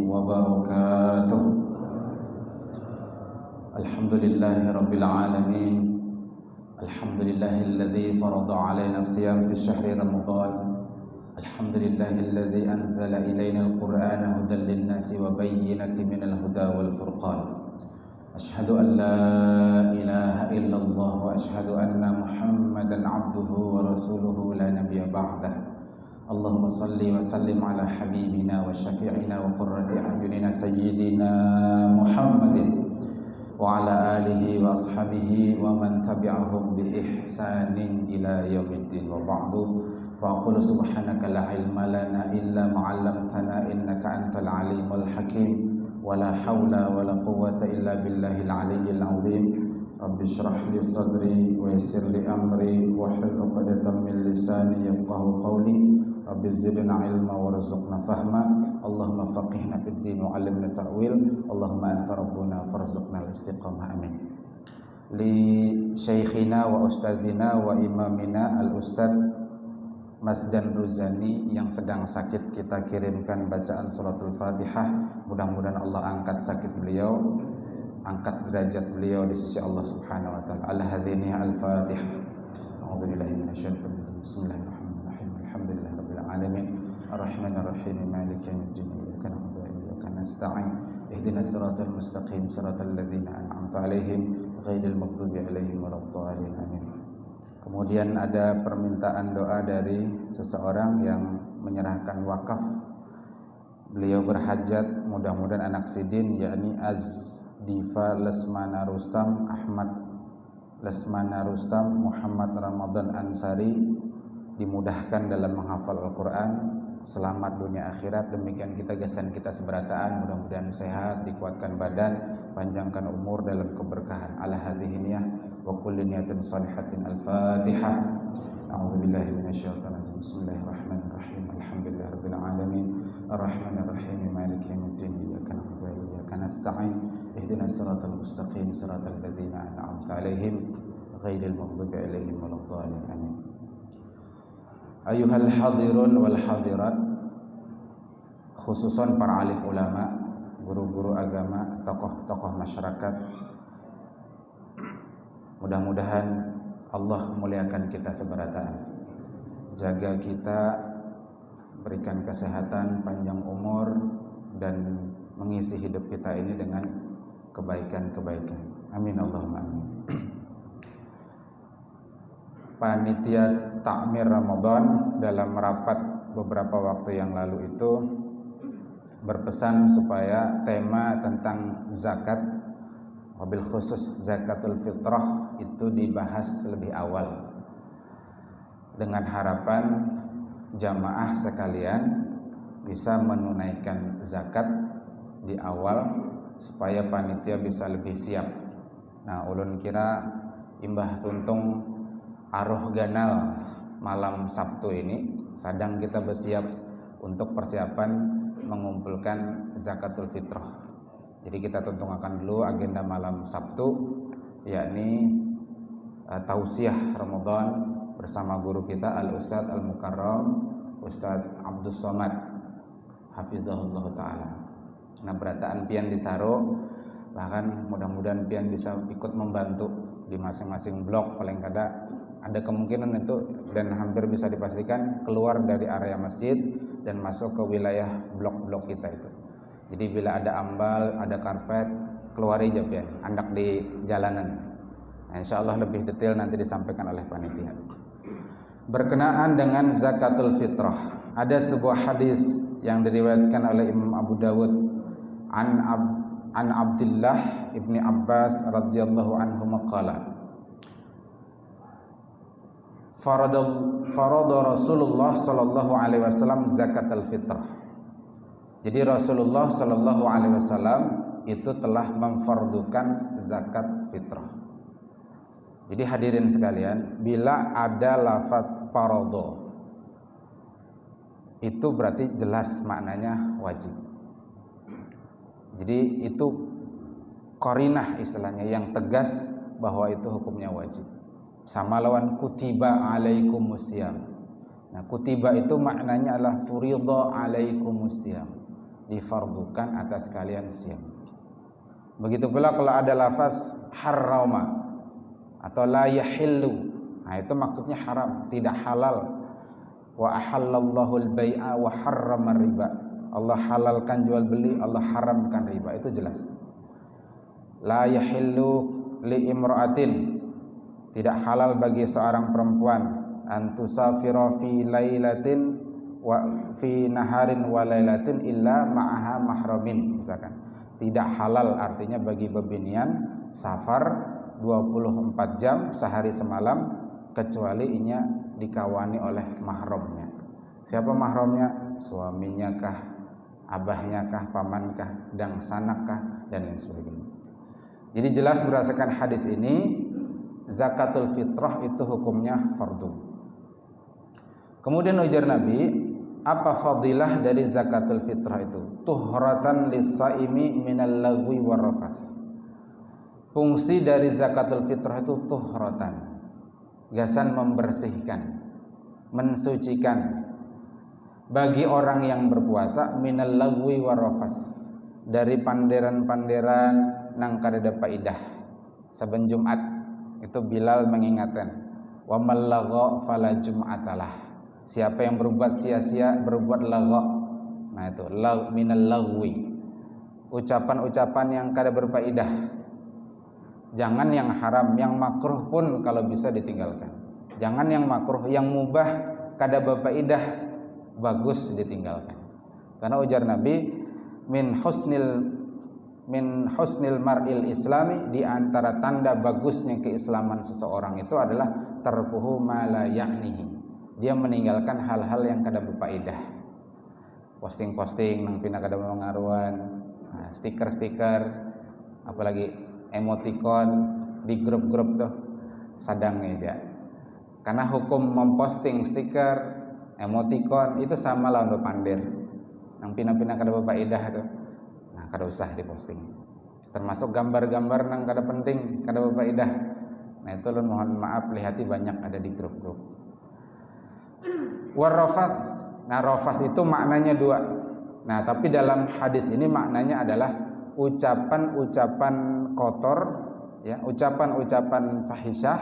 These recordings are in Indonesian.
وبركاته. الحمد لله رب العالمين. الحمد لله الذي فرض علينا الصيام في شهر رمضان. الحمد لله الذي أنزل إلينا القرآن هدى للناس وبينة من الهدى والفرقان. أشهد أن لا إله إلا الله وأشهد أن محمدا عبده ورسوله لا نبي بعده. اللهم صل وسلم على حبيبنا وشفيعنا وقرة أعيننا سيدنا محمد وعلى آله وأصحابه ومن تبعهم بإحسان إلى يوم الدين. وبعد فأقول سبحانك لا علم لنا إلا ما علمتنا إنك أنت العليم الحكيم ولا حول ولا قوة إلا بالله العلي العظيم. رب اشرح لي صدري ويسر لي أمري واحلل عقدة من لساني يفقهوا قولي. رب زدنا علما وارزقنا فهما. اللهم فقهنا في الدين وعلمنا التأويل. اللهم أنت ربنا فارزقنا الاستقامة. آمين. لشيخنا وأستاذنا وإمامنا الأستاذ Masdan Ruzani yang sedang sakit, kita kirimkan bacaan suratul Fatihah. Mudah-mudahan Allah angkat sakit beliau, angkat derajat beliau di sisi Allah Subhanahu wa taala. Al-hadhini al-Fatihah. A'udzubillahi minasyaitonir rajim. Bismillahirrahmanirrahim. Alhamdulillahirabbil alamin. Arrahmanir rahim. Maliki yaumiddin. Iyyaka na'budu wa iyyaka nasta'in. Ihdinas siratal mustaqim. Siratal ladzina an'amta 'alaihim ghairil maghdubi 'alaihim waladdallin. Amin. Kemudian ada permintaan doa dari seseorang yang menyerahkan wakaf. Beliau berhajat mudah-mudahan anak sidin, yakni Azdifa Lesmana Rustam, Ahmad Lesmana Rustam, Muhammad Ramadan Ansari dimudahkan dalam menghafal Al-Quran, selamat dunia akhirat. Demikian kita gasan kita seberataan, mudah-mudahan sehat, dikuatkan badan, panjangkan umur dalam keberkahan. Ala hadhihi niyah wa kulli niyatin salihatin. Al-Fatihah. A'udzubillahi minasyaitonir rajim. Bismillahirrahmanirrahim. Alhamdulillahirabbil alamin. Arrahmanir rahim. Maliki yaumiddin. Iyyaka na'budu wa iyyaka nasta'in. Ihdinas siratal mustaqim. Siratal ladzina an'amta 'alaihim ghairil maghdubi 'alaihim waladdallin. Amin. Ayuhal hadirun wal hadirat, khususan para alim ulama, guru-guru agama, tokoh-tokoh masyarakat, mudah-mudahan Allah muliakan kita seberataan, jaga kita, berikan kesehatan, panjang umur, dan mengisi hidup kita ini dengan kebaikan-kebaikan. Amin Allahumma amin. Panitia Takmir Ramadan dalam rapat beberapa waktu yang lalu itu berpesan supaya tema tentang zakat, wabil khusus zakatul fitrah, itu dibahas lebih awal, dengan harapan jamaah sekalian bisa menunaikan zakat di awal supaya panitia bisa lebih siap. Nah, ulun kira imbah tuntung aruh ganal malam Sabtu ini sedang kita bersiap untuk persiapan mengumpulkan zakatul fitrah. Jadi kita tentukan dulu agenda malam Sabtu, yakni tausiah Ramadan bersama guru kita Al-Ustadz Al-Mukarram Ustadz Abdus Somad hafizahullah ta'ala. Nah, berataan pian disaro, bahkan mudah-mudahan pian bisa ikut membantu di masing-masing blok. Paling kada ada kemungkinan itu, dan hampir bisa dipastikan keluar dari area masjid dan masuk ke wilayah blok-blok kita itu. Jadi bila ada ambal, ada karpet, keluar aja pian, andak di jalanan. Nah, insyaallah lebih detail nanti disampaikan oleh panitia. Berkenaan dengan zakatul fitrah, ada sebuah hadis yang diriwayatkan oleh Imam Abu Dawud an Abdullah ibni Abbas radhiyallahu anhu maqala farada Rasulullah sallallahu alaihi wasallam zakatul fitrah. Jadi Rasulullah sallallahu alaihi wasallam itu telah memfardukan zakat fitrah. Jadi hadirin sekalian, bila ada lafaz farada, itu berarti jelas maknanya wajib. Jadi itu qarinah istilahnya yang tegas bahwa itu hukumnya wajib. Sama lawan kutiba alaikumusiyam. Nah, kutiba itu maknanya adalah furidha alaikumusiyam. difardukan atas kalian siam. Begitu pula kalau ada lafaz harrama atau la yahillu, nah itu maksudnya haram, tidak halal. Wa ahallallahu al-bai'a wa harrama riba, Allah halalkan jual beli, Allah haramkan riba, itu jelas. La yahillu li imra'atin, tidak halal bagi seorang perempuan antusafira fi lailatin wa fi naharin wa lailatin illa ma'aha mahramin, misalkan. Tidak halal artinya bagi bebinian safar 24 jam sehari semalam kecuali inya dikawani oleh mahramnya. Siapa mahramnya? Suaminya kah, abahnya kah, pamankah, dan sanakkah, dan lain sebagainya. Jadi jelas berdasarkan hadis ini zakatul fitrah itu hukumnya fardu. Kemudian ujar Nabi, apa fadilah dari zakatul fitrah itu? Tuhratan lis-saimi minal lagwi warrafas. Fungsi dari zakatul fitrah itu tuhratan, gasan membersihkan, mensucikan bagi orang yang berpuasa minal lagwi warrafas, dari panderan-panderan nang kadada faidah. Saben Jumat itu Bilal mengingatkan, wa mal lagha fala jum'atalah. Siapa yang berbuat sia-sia, berbuat lagha, nah itu minal lagwi, ucapan-ucapan yang kada berfaedah. Jangan yang haram, yang makruh pun kalau bisa ditinggalkan. Jangan yang makruh, yang mubah kada berfaedah bagus ditinggalkan. Karena ujar Nabi, min husnil mar'il islami, di antara tanda bagusnya keislaman seseorang itu adalah tarkuhu ma la ya'nihi, dia meninggalkan hal-hal yang kada berfaedah. Posting-posting nang pina kada mengaruan, stiker-stiker, apalagi emoticon di grup-grup tuh sadang aja. Karena hukum memposting stiker, emoticon itu sama lawan pandir. Nang pina-pina kada berfaedah tuh, nah kada usah diposting. Termasuk gambar-gambar nang kada penting, kada berfaedah. Nah itu lo mohon maaf, lihati banyak ada di grup-grup. Warrafas, nah rafas itu maknanya dua. Nah tapi dalam hadis ini maknanya adalah ucapan-ucapan kotor, ya, ucapan-ucapan fahisyah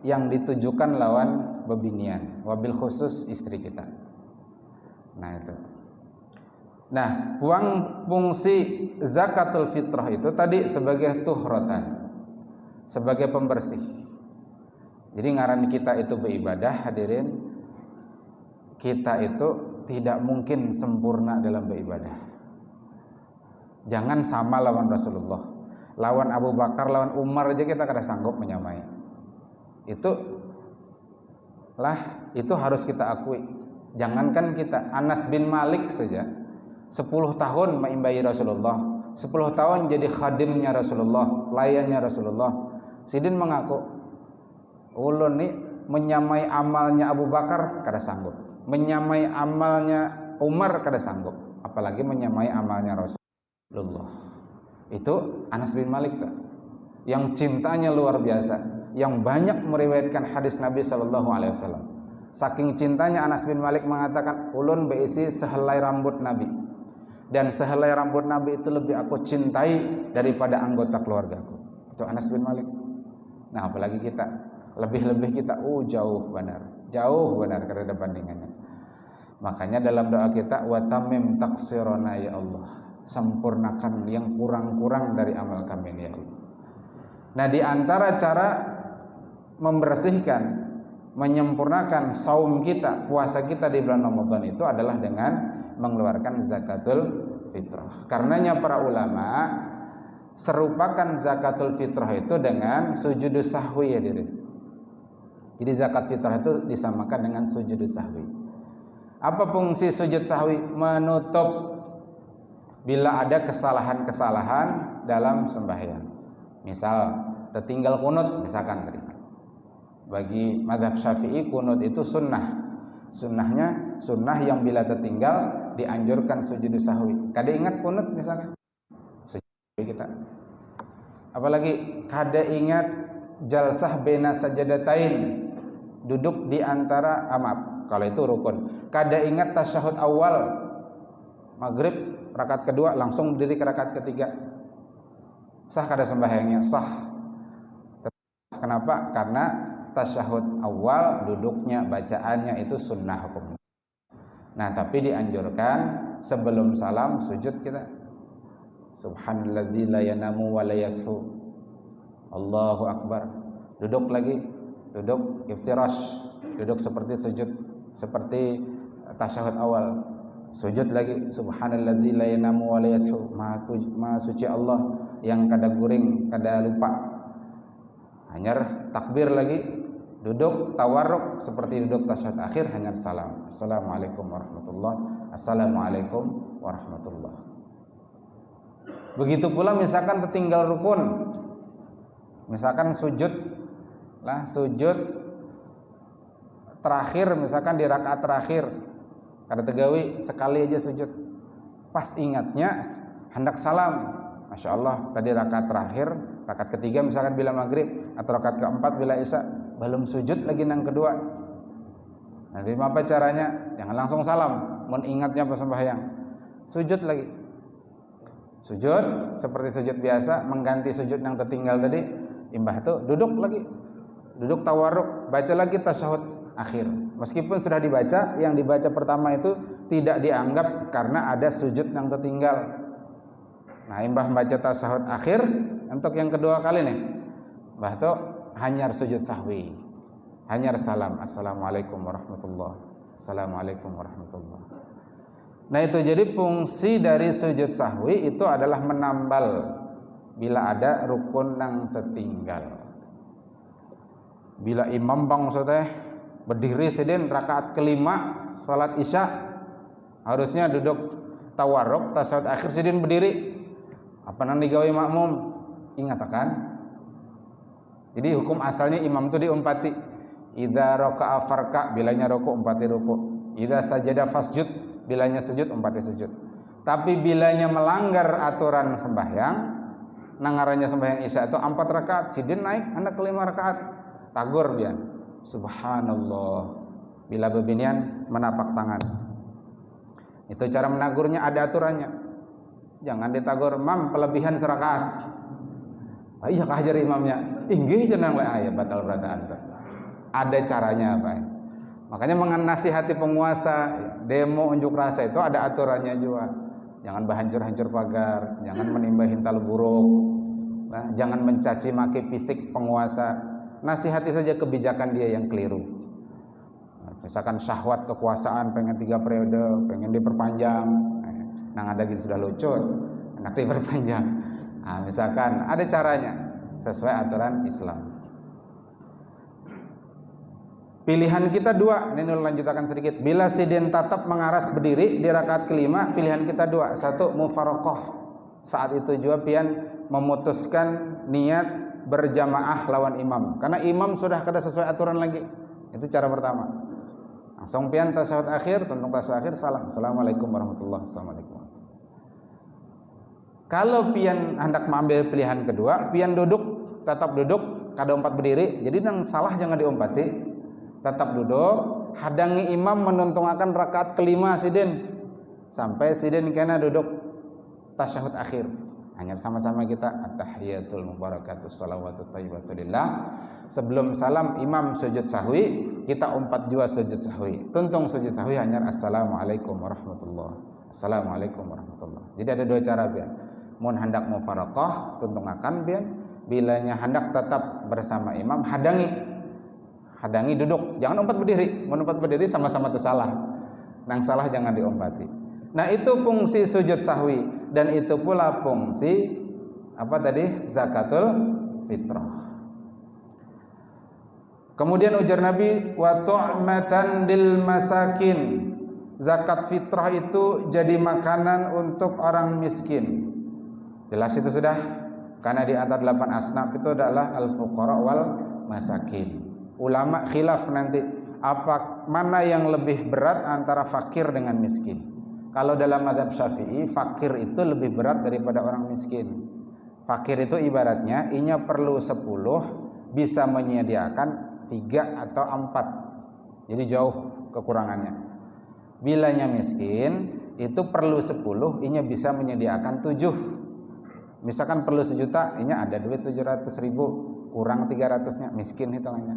yang ditujukan lawan bebinian, wabil khusus istri kita. Nah itu. Nah, fungsi zakatul fitrah itu tadi sebagai tuhratan, sebagai pembersih. Jadi ngaran kita itu beribadah, hadirin, kita itu tidak mungkin sempurna dalam beribadah. Jangan sama lawan Rasulullah, lawan Abu Bakar, lawan Umar aja kita kada sanggup menyamai. Itu harus kita akui. Jangankan kita, Anas bin Malik saja 10 tahun mengimbai Rasulullah, 10 tahun jadi khadimnya Rasulullah, pelayannya Rasulullah. Sidin mengaku, ulun nih menyamai amalnya Abu Bakar kada sanggup, menyamai amalnya Umar kada sanggup, apalagi menyamai amalnya Rasulullah. Itu Anas bin Malik tuh, yang cintanya luar biasa, yang banyak meriwayatkan hadis Nabi SAW. Saking cintanya Anas bin Malik mengatakan, ulun berisi sehelai rambut Nabi, dan sehelai rambut Nabi itu lebih aku cintai daripada anggota keluargaku. Itu Anas bin Malik. Nah apalagi kita, lebih-lebih kita, jauh benar karena bandingannya. Makanya dalam doa kita, wa tamim taksirona ya Allah, sempurnakan yang kurang-kurang dari amal kami ya Allah. Nah di antara cara membersihkan, menyempurnakan saum kita, puasa kita di bulan Ramadan itu adalah dengan mengeluarkan zakatul fitrah. Karenanya para ulama serupakan zakatul fitrah itu dengan sujudus sahwi, ya diri. Jadi zakat fitrah itu disamakan dengan sujudus sahwi. Apa fungsi sujud sahwi? Menutup bila ada kesalahan-kesalahan dalam sembahyang. Misal tertinggal kunut misalkan tadi. Bagi mazhab Syafi'i kunut itu sunnah. Sunnah yang bila tertinggal dianjurkan sujud sahwi. Kada ingat kunut misalkan sujud kita. Apalagi kada ingat jalsah baina sajadatain, duduk di antara kalau itu rukun. Kada ingat tasyahud awal. maghrib rakaat kedua langsung berdiri ke rakaat ketiga, sah kada sembahyangnya? Sah. Kenapa? Karena tasyahud awal duduknya, bacaannya itu sunnah hukum. Nah, tapi dianjurkan sebelum salam sujud kita subhanalladzi la yanamu wa la yashu, Allahu akbar, duduk lagi, duduk iftirash, duduk seperti sujud, seperti tasyahud awal, sujud lagi subhanalladzi la yanamu wa la yashu, maha suci Allah yang kada guring, kada lupa. Hanyar takbir lagi, duduk tawarruk seperti duduk tasyahud akhir, hanyar salam, assalamualaikum warahmatullah, assalamualaikum warahmatullah. Begitu pula misalkan tertinggal rukun, misalkan sujud lah, sujud terakhir misalkan di rakaat terakhir kada tegawi sekali aja sujud, pas ingatnya hendak salam, masya Allah tadi rakaat terakhir, rakaat ketiga misalkan bila maghrib atau rakaat keempat bila isya, belum sujud lagi nang kedua. Nah, apa caranya? Jangan langsung salam, mun ingatnya pas sembahyang, sujud lagi, sujud seperti sujud biasa, mengganti sujud yang tertinggal tadi, imbah itu duduk lagi, duduk tawarruk, baca lagi tasyahud akhir. Meskipun sudah dibaca, yang dibaca pertama itu tidak dianggap karena ada sujud yang tertinggal. Nah, imbah baca tasyahud akhir untuk yang kedua kali nih, imbah itu hanyar sujud sahwi, hanyar salam, assalamualaikum warahmatullah, assalamualaikum warahmatullah. Nah, itu jadi fungsi dari sujud sahwi itu adalah menambal bila ada rukun yang tertinggal. Bila imam bangsa teh berdiri sedin rakaat kelima salat isya, harusnya duduk tawarruk tasyahud akhir sedin berdiri, apa nang digawe makmum, ingat akan. Jadi hukum asalnya imam itu diumpati, idza raka'a farka, bilanya ruku umpati ruku, idza sajada fasjud, bilanya sujud umpati sujud. Tapi bilanya melanggar aturan sembahyang, nangarannya sembahyang isya itu 4 rakaat, sidin naik hendak ke 5 rakaat, tagur bian, subhanallah, bila bebinian menapak tangan. Itu cara menagurnya, ada aturannya. Jangan ditagur, mam pelebihan serakaat. Iya kah hajar imamnya, inggih jenang we aya batal berataan tuh. Ada caranya apa? Makanya menasihati penguasa, demo unjuk rasa itu ada aturannya juga. Jangan berhancur-hancur pagar, jangan menimba hintal buruk, nah, jangan mencaci maki fisik penguasa. Nasihati saja kebijakan dia yang keliru. Misalkan syahwat kekuasaan pengen 3 periode, pengen diperpanjang, nang ada gitu sudah lucu, enak diperpanjang. Nah, misalkan ada caranya sesuai aturan Islam. Pilihan kita 2, ini lanjutkan sedikit. Bila sidin tatap mengaras berdiri di rakaat kelima, pilihan kita 2. 1, mufaraqah. Saat itu juga pian memutuskan niat berjamaah lawan imam, karena imam sudah kada sesuai aturan lagi. Itu cara pertama. Langsung pian tasyahud akhir, tuntung tasyahud akhir, salam, assalamualaikum warahmatullahi wabarakatuh. Kalau pian hendak mengambil pilihan kedua, pian duduk, tetap duduk, kada umpat berdiri, jadi nang salah jangan diumpati, tetap duduk, hadangi imam menuntungkan rakaat kelima sidin, sampai sidin kena duduk tasyahud akhir. Hanya sama-sama kita at-tahiyatul mubarakatus shalawatut thayyibatu lillah. Sebelum salam imam sujud sahwi, kita umpat juga sujud sahwi. Tuntung sujud sahwi hanya assalamualaikum warahmatullah, assalamualaikum warahmatullah. Jadi ada 2 cara pian. Mun hendak mufaraqah tuntung akan pian, bilanya hendak tetap bersama imam, hadangi duduk, jangan umpat berdiri. Mun umpat berdiri sama-sama itu salah, nang salah jangan diumpati. Nah, itu fungsi sujud sahwi, dan itu pula fungsi apa tadi, zakatul fitrah. Kemudian ujar Nabi, wa tu'matan lil masakin, zakat fitrah itu jadi makanan untuk orang miskin. Jelas itu sudah, karena di antara 8 asnaf itu adalah al-fuqara wal masakin. Ulama khilaf nanti apa mana yang lebih berat antara fakir dengan miskin. Kalau dalam mazhab Syafi'i, fakir itu lebih berat daripada orang miskin. Fakir itu ibaratnya inya perlu 10, bisa menyediakan 3 atau 4. Jadi jauh kekurangannya. Bilanya miskin, itu perlu 10, inya bisa menyediakan 7. Misalkan perlu 1 juta, inya ada duit 700.000, kurang 300-nya, miskin hitungannya.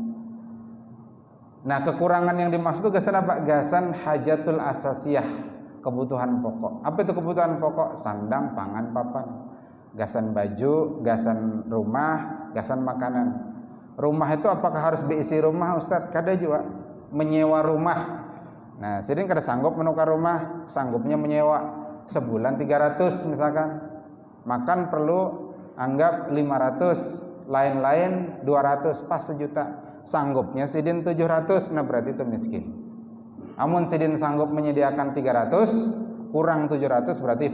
Nah, kekurangan yang dimaksud gasan apa? Gasan hajatul asasiyah, kebutuhan pokok. Apa itu kebutuhan pokok? Sandang, pangan, papan. Gasan baju, gasan rumah, gasan makanan. Rumah itu apakah harus diisi rumah, Ustadz? Kada juga menyewa rumah. Nah, sidin kada sanggup menukar rumah, sanggupnya menyewa sebulan 300 misalkan. Makan perlu anggap 500, lain-lain 200, pas 1 juta. Sanggupnya sidin 700, nah berarti itu miskin. Amun sidin sanggup menyediakan 300, kurang 700 berarti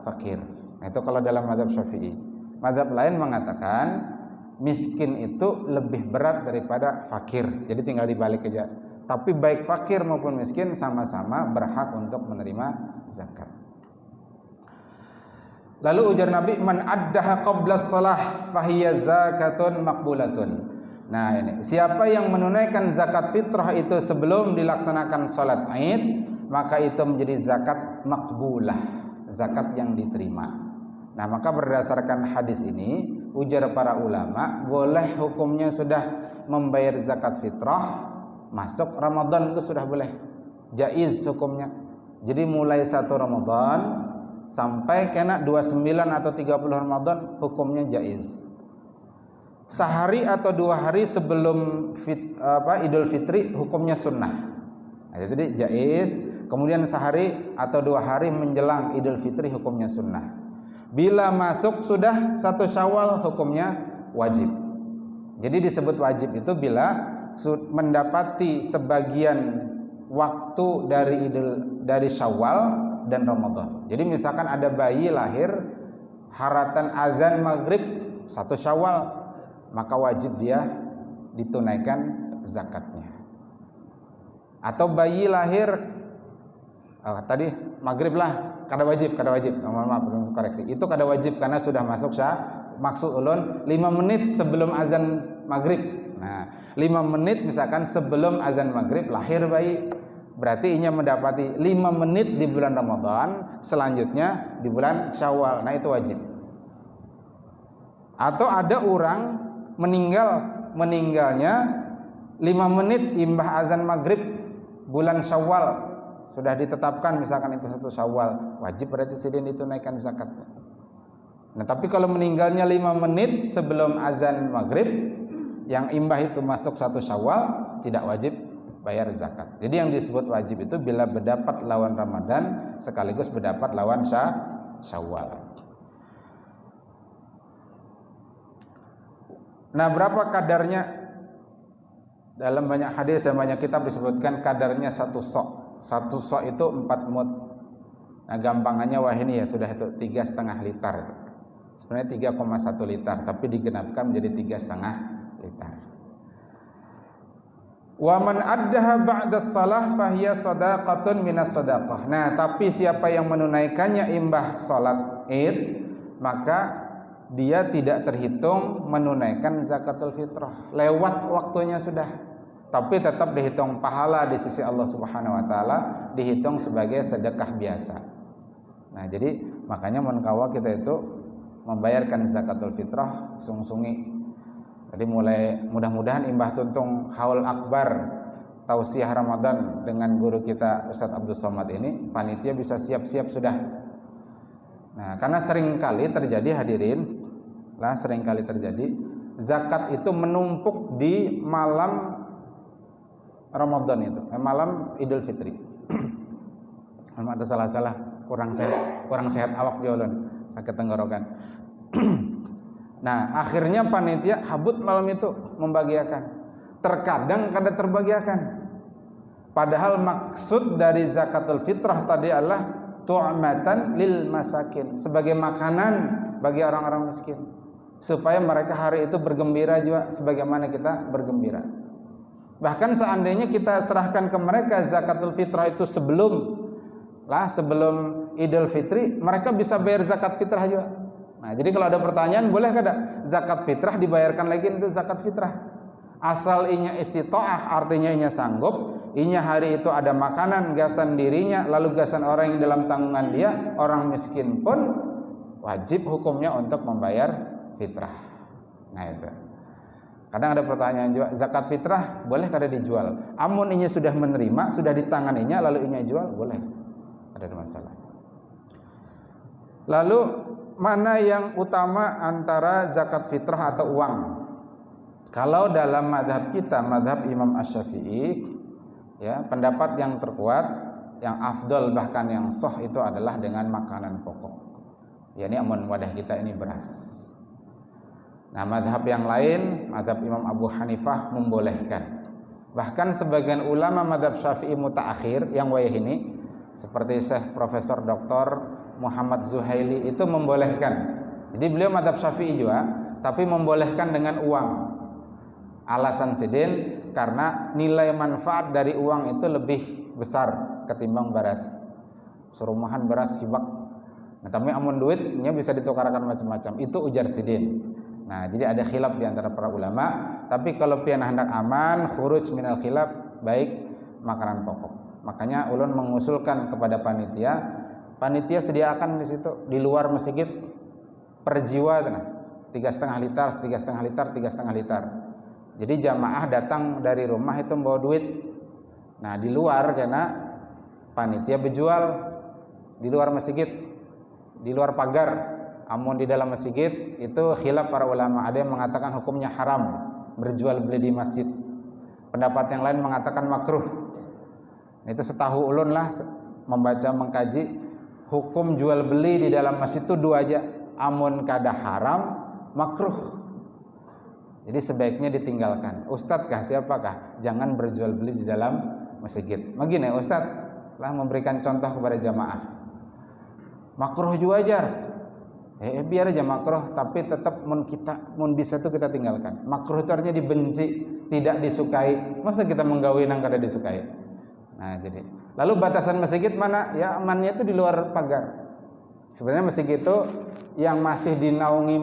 fakir. Nah, itu kalau dalam mazhab Syafi'i. Mazhab lain mengatakan miskin itu lebih berat daripada fakir. Jadi tinggal dibalik aja. Tapi baik fakir maupun miskin sama-sama berhak untuk menerima zakat. Lalu ujar Nabi, man addaha qabla shalah fahiya zakatun maqbulatun. Nah, ini siapa yang menunaikan zakat fitrah itu sebelum dilaksanakan salat Id, maka itu menjadi zakat maqbulah, zakat yang diterima. Nah, maka berdasarkan hadis ini, ujar para ulama, boleh hukumnya sudah membayar zakat fitrah masuk Ramadan, itu sudah boleh, jaiz hukumnya. Jadi mulai 1 Ramadan sampai kena 29 atau 30 Ramadan hukumnya jaiz. Sehari atau 2 hari sebelum Idul Fitri hukumnya sunnah. Nah, jadi jaiz. Kemudian sehari atau 2 hari menjelang Idul Fitri hukumnya sunnah. Bila masuk sudah 1 Syawal hukumnya wajib. Jadi disebut wajib itu bila mendapati sebagian waktu dari Syawal dan Ramadan. Jadi misalkan ada bayi lahir haratan azan maghrib 1 Syawal, maka wajib dia ditunaikan zakatnya. Atau bayi lahir tadi maghrib lah, kada wajib. Maaf, belum koreksi. Itu kada wajib karena sudah masuk maksud ulun 5 menit sebelum azan maghrib. Nah, 5 menit misalkan sebelum azan maghrib lahir bayi, berarti inya mendapati 5 menit di bulan Ramadan, selanjutnya di bulan Syawal. Nah, itu wajib. Atau ada orang meninggalnya 5 menit imbah azan maghrib bulan Syawal, sudah ditetapkan misalkan itu 1 Syawal, wajib berarti sidin ditunaikan zakatnya. Nah, tapi kalau meninggalnya 5 menit sebelum azan maghrib, yang imbah itu masuk 1 Syawal, tidak wajib bayar zakat. Jadi yang disebut wajib itu bila berdapat lawan Ramadan sekaligus berdapat lawan Syawal. Nah, berapa kadarnya? Dalam banyak hadis dan banyak kitab disebutkan kadarnya 1 sok. 1 sok itu 4 mud. Nah, gampangannya wah ini ya sudah itu 3,5 liter. Sebenarnya 3,1 liter, tapi digenapkan menjadi 3,5 liter. Wa man addaha ba'da shalah fahiya shadaqatun minas shadaqah. Nah, tapi siapa yang menunaikannya imbah salat Id, maka dia tidak terhitung menunaikan zakatul fitrah. Lewat waktunya sudah. Tapi tetap dihitung pahala di sisi Allah Subhanahu wa taala, dihitung sebagai sedekah biasa. Nah, jadi makanya menkawa kita itu membayarkan zakatul fitrah sung-sungi. Jadi mulai mudah-mudahan imbah tuntung haul akbar tausiah Ramadan dengan guru kita Ustadz Abdul Somad ini, panitia bisa siap-siap sudah. Nah, karena seringkali terjadi zakat itu menumpuk di malam Ramadan itu, malam Idul Fitri. Atau salah-salah kurang sehat awak jolon, sakit tenggorokan. Nah, akhirnya panitia habut malam itu membagiakan. Terkadang kada terbagiakan. Padahal maksud dari zakatul fitrah tadi adalah tu'matan lil masakin, sebagai makanan bagi orang-orang miskin, supaya mereka hari itu bergembira juga sebagaimana kita bergembira. Bahkan seandainya kita serahkan ke mereka zakatul fitrah itu sebelum Idul Fitri, mereka bisa bayar zakat fitrah juga. Nah, jadi kalau ada pertanyaan, boleh kada zakat fitrah dibayarkan lagi itu zakat fitrah? Asal inya istita'ah, artinya inya sanggup, inya hari itu ada makanan gasan dirinya lalu gasan orang yang dalam tanggungan dia, orang miskin pun wajib hukumnya untuk membayar fitrah. Nah itu. Kadang ada pertanyaan juga, zakat fitrah boleh kada dijual? Amun inya sudah menerima, sudah di tangan inya lalu inya jual, boleh. Ada masalah. Lalu mana yang utama antara zakat fitrah atau uang? Kalau dalam madhab kita, madhab Imam Asy-Syafi'i, ya, pendapat yang terkuat, yang afdol bahkan yang sah itu adalah dengan makanan pokok. Ya, ini amun wadah kita ini beras. Nah, madhab yang lain, madhab Imam Abu Hanifah membolehkan. Bahkan sebagian ulama madhab Syafi'i mutaakhir yang wayah ini, seperti Syekh Profesor Dr. Muhammad Zuhaili itu membolehkan. Jadi beliau madhab Syafi'i juga, tapi membolehkan dengan uang. Alasan sidin karena nilai manfaat dari uang itu lebih besar ketimbang beras. Serumahan beras hibak. Nah, tapi amun duitnya bisa ditukarkan macam-macam. Itu ujar sidin. Nah, jadi ada khilaf di antara para ulama, tapi kalau pian hendak aman, khuruj minal khilaf, baik makanan pokok. Makanya ulun mengusulkan kepada panitia sediakan di situ di luar masjid per jiwa 3,5 liter, 3,5 liter, 3,5 liter. Jadi jamaah datang dari rumah itu membawa duit. Nah, di luar karena panitia berjual di luar masjid, di luar pagar. Amun di dalam masjid itu khilaf para ulama, ada yang mengatakan hukumnya haram berjual beli di masjid. Pendapat yang lain mengatakan makruh. Itu setahu ulun lah membaca mengkaji hukum jual beli di dalam masjid itu dua aja. Amun kada haram, makruh. Jadi sebaiknya ditinggalkan. Ustadzkah siapakah? Jangan berjual beli di dalam masjid. Begini Ustadz lah memberikan contoh kepada jamaah. Makruh juga aja. Biar aja makruh, tapi tetap mun bisa tuh kita tinggalkan. Makruh itu artinya dibenci, tidak disukai. Masa kita menggawi yang kada disukai? Nah, jadi lalu batasan masjid mana? Ya amannya itu di luar pagar. Sebenarnya masjid itu yang masih dinaungi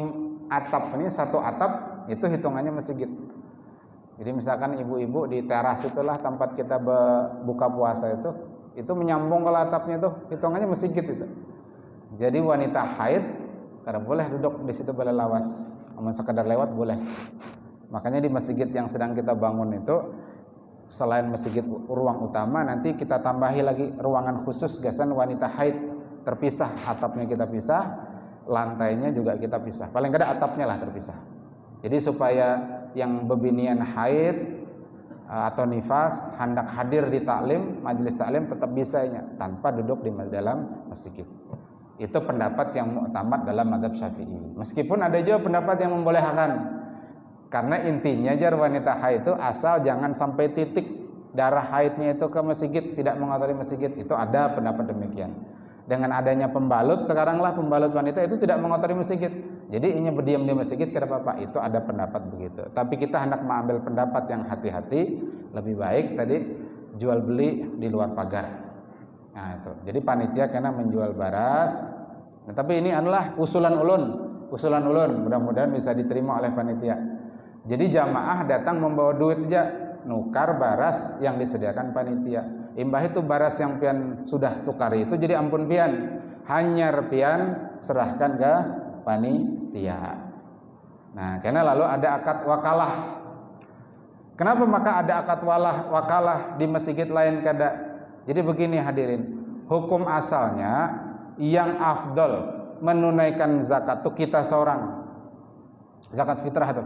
atap ini satu atap itu hitungannya masjid. Jadi misalkan ibu-ibu di teras itulah tempat kita buka puasa itu menyambung ke atapnya itu hitungannya masjid itu. Jadi wanita haid kada boleh duduk di situ berlawas, namun sekadar lewat boleh. Makanya di masjid yang sedang kita bangun itu selain masjid ruang utama, nanti kita tambahi lagi ruangan khusus gasan wanita haid terpisah, atapnya kita pisah, lantainya juga kita pisah. Paling kada atapnya lah terpisah. Jadi supaya yang bebinian haid atau nifas hendak hadir di taklim, majelis taklim tetap bisanya tanpa duduk di dalam masjid. Itu pendapat yang muktamad dalam mazhab Syafi'i. Meskipun ada juga pendapat yang membolehkan. Karena intinya jar wanita haid itu asal jangan sampai titik darah haidnya itu ke masjid, tidak mengotori masjid. Itu ada pendapat demikian. Dengan adanya pembalut, sekaranglah pembalut wanita itu tidak mengotori masjid. Jadi ini berdiam di masjid tidak apa-apa. Itu ada pendapat begitu. Tapi kita hendak mengambil pendapat yang hati-hati, lebih baik tadi jual beli di luar pagar. Nah itu, jadi panitia kena menjual beras. Nah, tapi ini adalah usulan ulun, mudah-mudahan bisa diterima oleh panitia. Jadi jamaah datang membawa duit aja, nukar beras yang disediakan panitia. Imbah itu beras yang pian sudah tukar itu jadi ampun pian, hanya pian serahkan ke panitia. Nah, karena lalu ada akad wakalah. Kenapa maka ada akad wakalah di masjid lain kada? Jadi begini hadirin, hukum asalnya yang afdol menunaikan zakat itu kita seorang. Zakat fitrah itu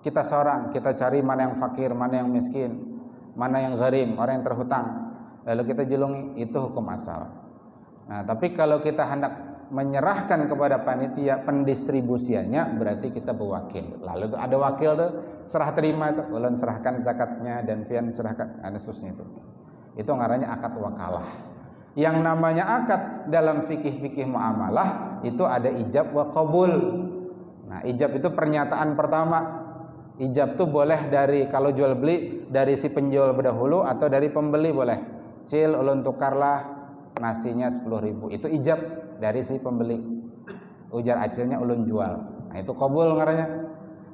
kita seorang, kita cari mana yang fakir, mana yang miskin, mana yang gharim, orang yang terhutang, lalu kita julungi, itu hukum asal. Nah, tapi kalau kita hendak menyerahkan kepada panitia pendistribusiannya, berarti kita berwakil. Lalu ada wakil tuh serah terima itu, ulun serahkan zakatnya dan pian serahkan anesusnya itu. Itu ngarannya akad wakalah. Yang namanya akad dalam fikih-fikih muamalah itu ada ijab wa qabul. Nah, ijab itu pernyataan pertama. Ijab itu boleh dari kalau jual beli dari si penjual berdahulu atau dari pembeli boleh. Cil ulun tukarlah nasinya 10.000. Itu ijab dari si pembeli. Ujar acilnya ulun jual. Nah, itu qabul ngarannya.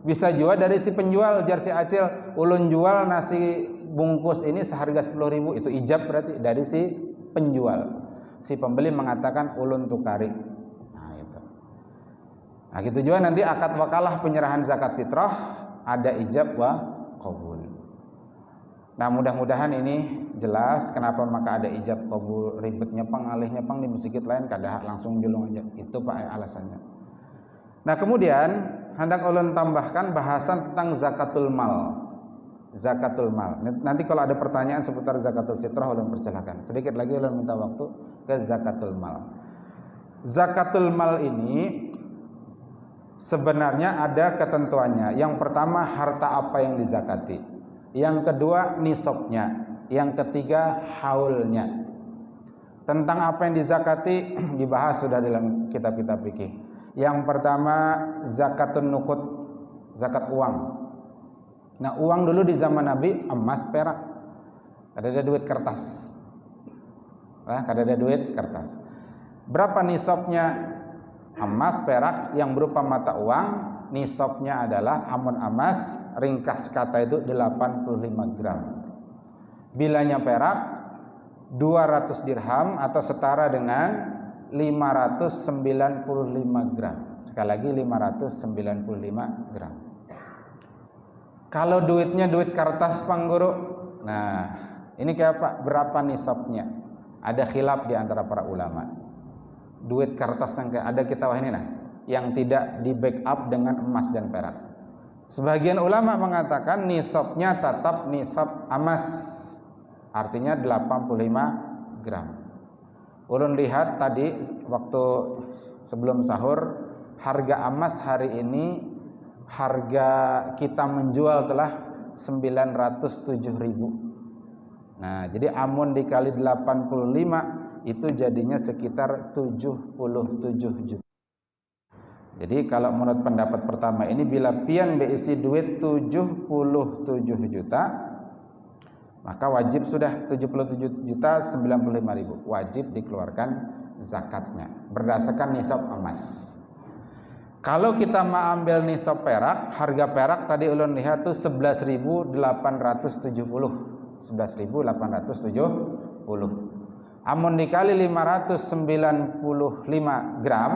Bisa juga dari si penjual ujar si acil ulun jual nasi bungkus ini seharga 10.000, itu ijab berarti dari si penjual. Si pembeli mengatakan ulun tukari. Nah itu. Nah gitu juga nanti akad wakalah penyerahan zakat fitrah ada ijab wa qabul. Nah mudah-mudahan ini jelas kenapa maka ada ijab qabul, ribetnya pengalihnya pang di masjid lain kada langsung julung aja. Itu Pak alasannya. Nah kemudian hendak ulun tambahkan bahasan tentang zakatul mal. Zakatul mal. Nanti kalau ada pertanyaan seputar zakatul fitrah ulun persilakan. Sedikit lagi ulun minta waktu ke zakatul mal. Zakatul mal ini sebenarnya ada ketentuannya. Yang pertama harta apa yang dizakati. Yang kedua nisabnya. Yang ketiga haulnya. Tentang apa yang dizakati dibahas sudah dalam kitab-kitab fikih. Yang pertama zakatun nuqud, zakat uang. Nah uang dulu di zaman Nabi emas, perak, ada duit kertas. Ada duit kertas. Berapa nisabnya? Emas, perak yang berupa mata uang, nisabnya adalah amun emas, ringkas kata itu 85 gram. Bilanya perak 200 dirham atau setara dengan 595 gram. Sekali lagi 595 gram. Kalau duitnya duit kertas pangguru, nah ini kayak apa? Berapa nisabnya? Ada khilaf di antara para ulama. Duit kertas yang kayak ada kita wah ini nah, yang tidak di backup dengan emas dan perak. Sebagian ulama mengatakan nisabnya tetap nisab emas, artinya 85 gram. Ulun lihat tadi waktu sebelum sahur harga emas hari ini, harga kita menjual telah 907.000. Nah, jadi amun dikali 85 itu jadinya sekitar 77 juta. Jadi kalau menurut pendapat pertama ini bila pian beisi duit 77 juta, maka wajib sudah 77 juta 95.000 wajib dikeluarkan zakatnya berdasarkan nisab emas. Kalau kita mau ambil nisab perak, harga perak tadi ulun lihat tuh 11.870. 11.870. Amun dikali 595 gram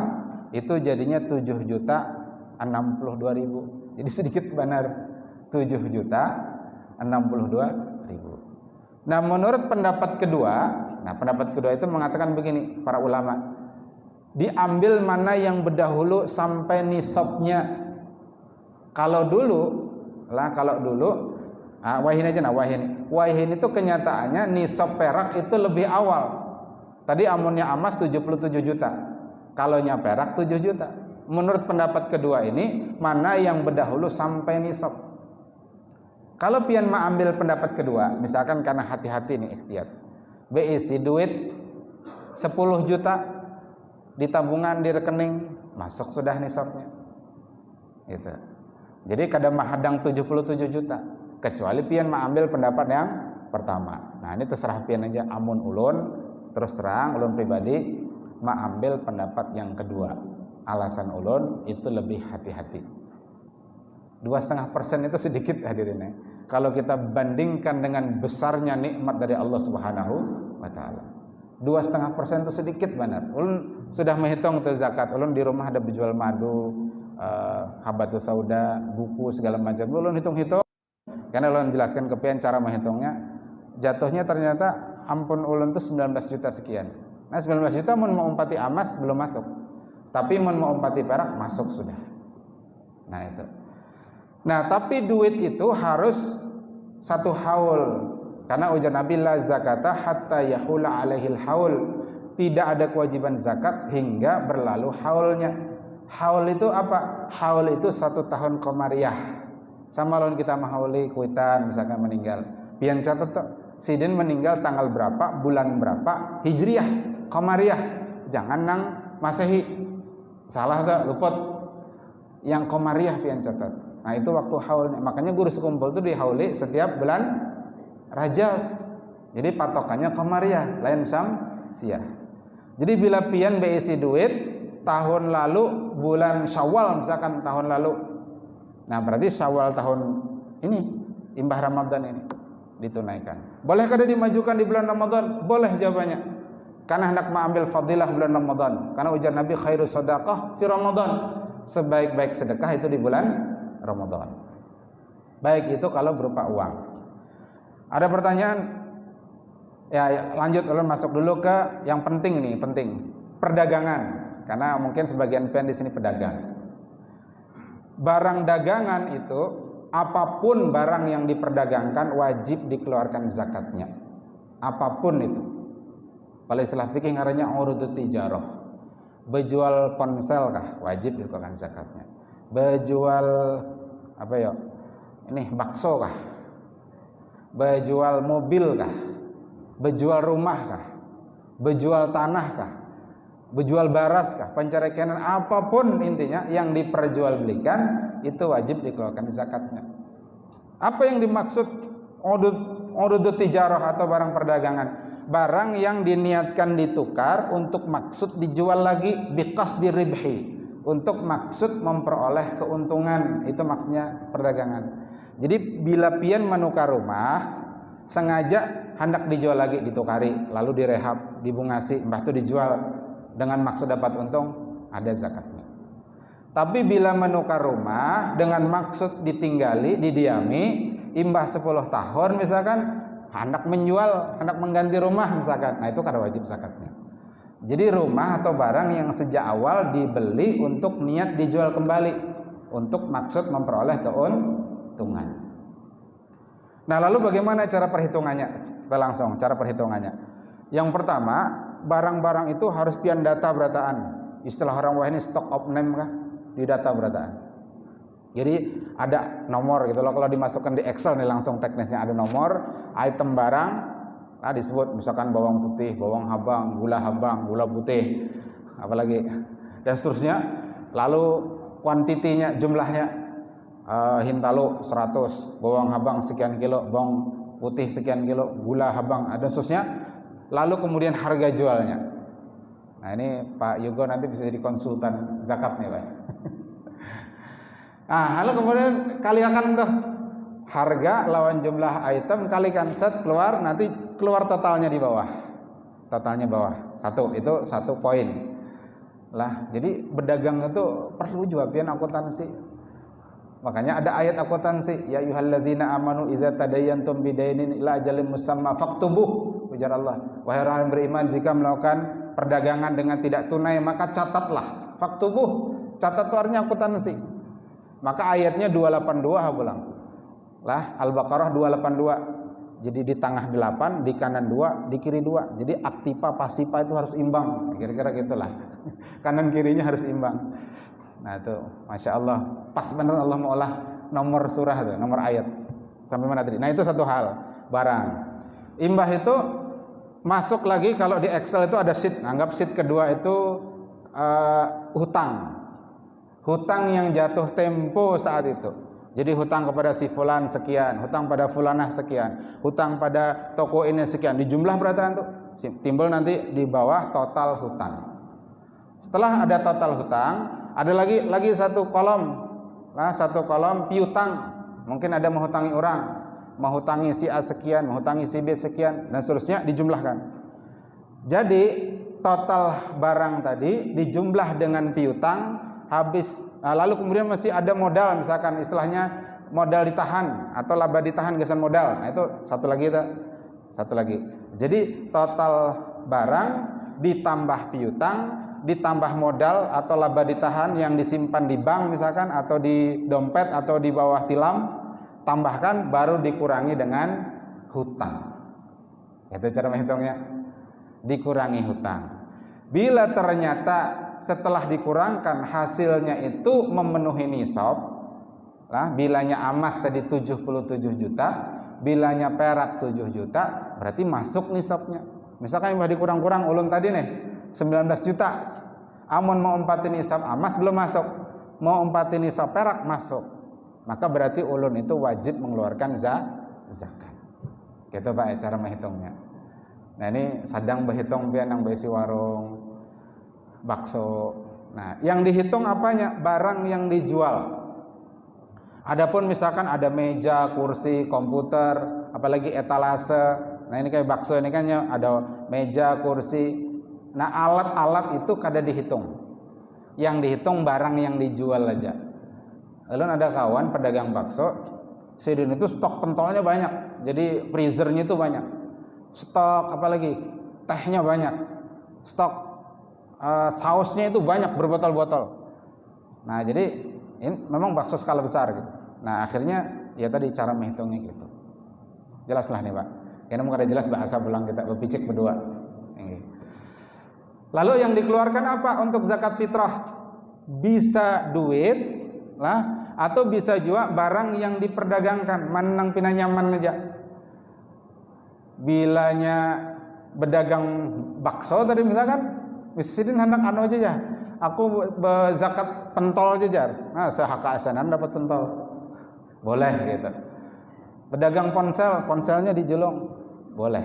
itu jadinya 7.062.000. Jadi sedikit benar 7.062.000. Nah, menurut pendapat kedua, pendapat kedua itu mengatakan begini, para ulama, diambil mana yang berdahulu sampai nisabnya. Kalau dulu, wahin aja wahin itu kenyataannya nisab perak itu lebih awal. Tadi amunnya emas 77 juta, kalaunya perak 7 juta. Menurut pendapat kedua ini, mana yang berdahulu sampai nisab. Kalau pian ambil pendapat kedua, misalkan karena hati-hati nih ikhtiar, BIC duit 10 juta di tabungan di rekening masuk sudah nisabnya gitu. Jadi kadang mahadang 77 juta kecuali pian ambil pendapat yang pertama. Nah ini terserah pian aja. Amun ulun terus terang ulun pribadi ambil pendapat yang kedua. Alasan ulun itu lebih hati-hati. 2,5% itu sedikit hadirin. Kalau kita bandingkan dengan besarnya nikmat dari Allah Subhanahu wa taala. 2,5% itu sedikit benar. Ulun sudah menghitung tuh zakat. Ulun di rumah ada berjual madu, habatus sauda, buku segala macam. Ulun hitung-hitung. Karena ulun jelaskan ke pian cara menghitungnya. Jatuhnya ternyata ampun ulun tuh 19 juta sekian. Nah 19 juta mun mau umpati emas belum masuk. Tapi mun mau umpati perak masuk sudah. Nah itu. Nah tapi duit itu harus satu haul. Karena ujar Nabi la zakata hatta yahula alaihil haul. Tidak ada kewajiban zakat hingga berlalu haulnya. Haul itu apa? Haul itu 1 tahun komariah. Sama lawan kita mahauli kuitan misalkan meninggal. Pian catat tuh, sidin meninggal tanggal berapa, bulan berapa, hijriyah, komariah. Jangan nang masehi. Salah tuh, luput. Yang komariah pian catat. Nah itu waktu haulnya. Makanya guru sekumpul tuh dihauli setiap bulan Rajab. Jadi patokannya komariah, lain Syamsiah. Jadi bila pian beisi duit tahun lalu bulan Syawal misalkan tahun lalu. Nah, berarti Syawal tahun ini imbah Ramadan ini. ditunaikan. Bolehkah dia dimajukan di bulan Ramadan? Boleh jawabannya. Karena hendak mengambil fadilah bulan Ramadan. Karena ujar Nabi khairus shadaqah fi Ramadan. Sebaik-baik sedekah itu di bulan Ramadan. Baik itu kalau berupa uang. Ada pertanyaan? Ya, lanjut ulun masuk dulu ke yang penting nih, penting. Perdagangan. Karena mungkin sebagian pian di sini pedagang. Barang dagangan itu, apapun barang yang diperdagangkan wajib dikeluarkan zakatnya. Apapun itu. Kalau istilah fikih ngarannya urudut tijarah. Bejual ponsel kah? Wajib dikeluarkan zakatnya. Bejual apa ya? Ini bakso kah? Bejual mobil kah? Bejual rumah kah? Bejual tanah kah? Bejual baras kah? Pencerekenan apapun intinya yang diperjualbelikan itu wajib dikeluarkan zakatnya. Apa yang dimaksud urudut tijarah atau barang perdagangan? Barang yang diniatkan ditukar untuk maksud dijual lagi biqasdi ribhi, untuk maksud memperoleh keuntungan, itu maksudnya perdagangan. Jadi bila pian menukar rumah sengaja hendak dijual lagi, ditukari, lalu direhab, dibungasi, mbah itu dijual dengan maksud dapat untung, ada zakatnya. Tapi bila menukar rumah dengan maksud ditinggali, didiami, imbah 10 tahun misalkan, hendak menjual, hendak mengganti rumah misalkan, nah itu kada wajib zakatnya. Jadi rumah atau barang yang sejak awal dibeli untuk niat dijual kembali, untuk maksud memperoleh keuntungan. Nah lalu bagaimana cara perhitungannya? Kita langsung cara perhitungannya. Yang pertama, barang-barang itu harus pian data berataan. Istilah orang wah ini stock of name kah? Di data berataan. Jadi ada nomor gitu loh, kalau dimasukkan di Excel nih langsung teknisnya ada nomor, item barang, nah disebut misalkan bawang putih, bawang habang, gula putih, apalagi dan seterusnya. Lalu kuantitinya, jumlahnya, hintalu 100, bawang habang sekian kilo, bawang putih sekian kilo, gula habang, ada seterusnya. Lalu kemudian harga jualnya. Nah ini Pak Yugo nanti bisa jadi konsultan zakat nih Pak. Nah lalu kemudian kalikan tuh harga lawan jumlah item, kalikan set keluar, nanti keluar totalnya di bawah. Totalnya bawah. Itu satu poin. Lah, jadi berdagang itu perlu juga pian akuntansi. Makanya ada ayat akuntansi, ya ayyuhalladzina amanu idza tadayantum bidainin ila ajalin musamma faktubuh. Ujar Allah, wahai orang yang beriman, jika melakukan perdagangan dengan tidak tunai maka catatlah. Faktubuh, catat itu artinya akuntansi. Maka ayatnya 282 pulang. Lah Al-Baqarah 282. Jadi di tengah 8, di kanan 2, di kiri 2. Jadi aktiva pasifa itu harus imbang. Kira-kira gitulah. Kanan kirinya harus imbang. Nah itu Masya Allah, pas benar Allah mengolah nomor surah itu, nomor ayat. Sampai mana tadi? Nah itu satu hal, barang. Imbah itu masuk lagi kalau di Excel itu ada sheet. Anggap sheet kedua itu hutang. Hutang yang jatuh tempo saat itu. Jadi hutang kepada si fulan sekian, hutang pada fulanah sekian, hutang pada toko ini sekian. Di jumlah berataan tuh timbul nanti di bawah total hutang. Setelah ada total hutang, ada lagi satu kolom. Nah, satu kolom piutang. Mungkin ada menghutangi orang, menghutangi si A sekian, menghutangi si B sekian, dan seterusnya dijumlahkan. Jadi total barang tadi dijumlah dengan piutang habis, lalu kemudian masih ada modal, misalkan istilahnya modal ditahan atau laba ditahan gesan modal. Nah itu satu lagi. Jadi total barang ditambah piutang ditambah modal atau laba ditahan yang disimpan di bank misalkan, atau di dompet atau di bawah tilam, tambahkan baru dikurangi dengan hutang. Itu cara menghitungnya, dikurangi hutang. Bila ternyata setelah dikurangkan hasilnya itu memenuhi nisab, lah bilanya emas tadi 77 juta, bilanya perak 7 juta, berarti masuk nisabnya. Misalkan yang dikurang-kurang ulun tadi nih 19 juta, amun mau empatin nisab emas belum masuk, mau empatin nisab perak masuk, maka berarti ulun itu wajib mengeluarkan zakat. Gitu Pak cara menghitungnya. Nah ini sedang berhitung pian yang besi warung bakso. Nah, yang dihitung apanya? Barang yang dijual. Adapun misalkan ada meja, kursi, komputer, apalagi etalase. Nah ini kayak bakso ini kan ya, ada meja, kursi. Nah alat-alat itu kada dihitung. Yang dihitung barang yang dijual aja. Lalu ada kawan pedagang bakso, Sidin itu stok pentolnya banyak. Jadi freezernya itu banyak. Stok apalagi tehnya banyak. Stok sausnya itu banyak berbotol-botol. Nah jadi ini memang bakso skala besar gitu. Nah akhirnya ya tadi cara menghitungnya gitu. Jelaslah nih Pak. Karena mungkin ada jelas bahasa pulang kita berpicik berdua. Lalu yang dikeluarkan apa untuk zakat fitrah? Bisa duit lah, atau bisa juga barang yang diperdagangkan. Manang pina nyaman aja. Bilanya berdagang bakso tadi misalkan, Sidin hendak anu aja ya. Aku zakat pentol aja jar. Nah sehaka asanan dapat pentol. Boleh gitu. Berdagang ponselnya dijulung. Boleh,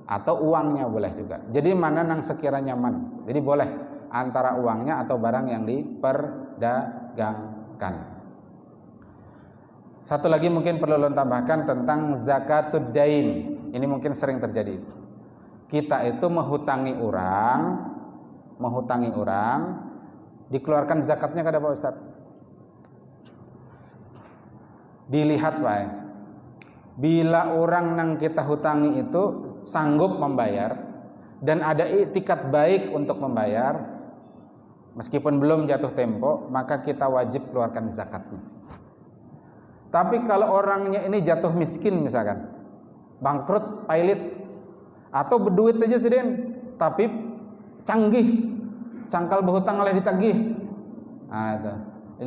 atau uangnya boleh juga. Jadi mana nang sekiranya nyaman. Jadi boleh antara uangnya atau barang yang diperdagangkan. Satu lagi mungkin perlu lo tambahkan tentang zakatud dain. Ini mungkin sering terjadi. Kita itu menghutangi orang, dikeluarkan zakatnya kada Pak Ustaz? Dilihat Pak. Bila orang yang kita hutangi itu sanggup membayar dan ada itikat baik untuk membayar, meskipun belum jatuh tempo, maka kita wajib keluarkan zakatnya. Tapi kalau orangnya ini jatuh miskin misalkan, bangkrut, pailit, atau berduit aja Sidin, tapi canggih, cangkal berhutang oleh ditagih. Nah itu.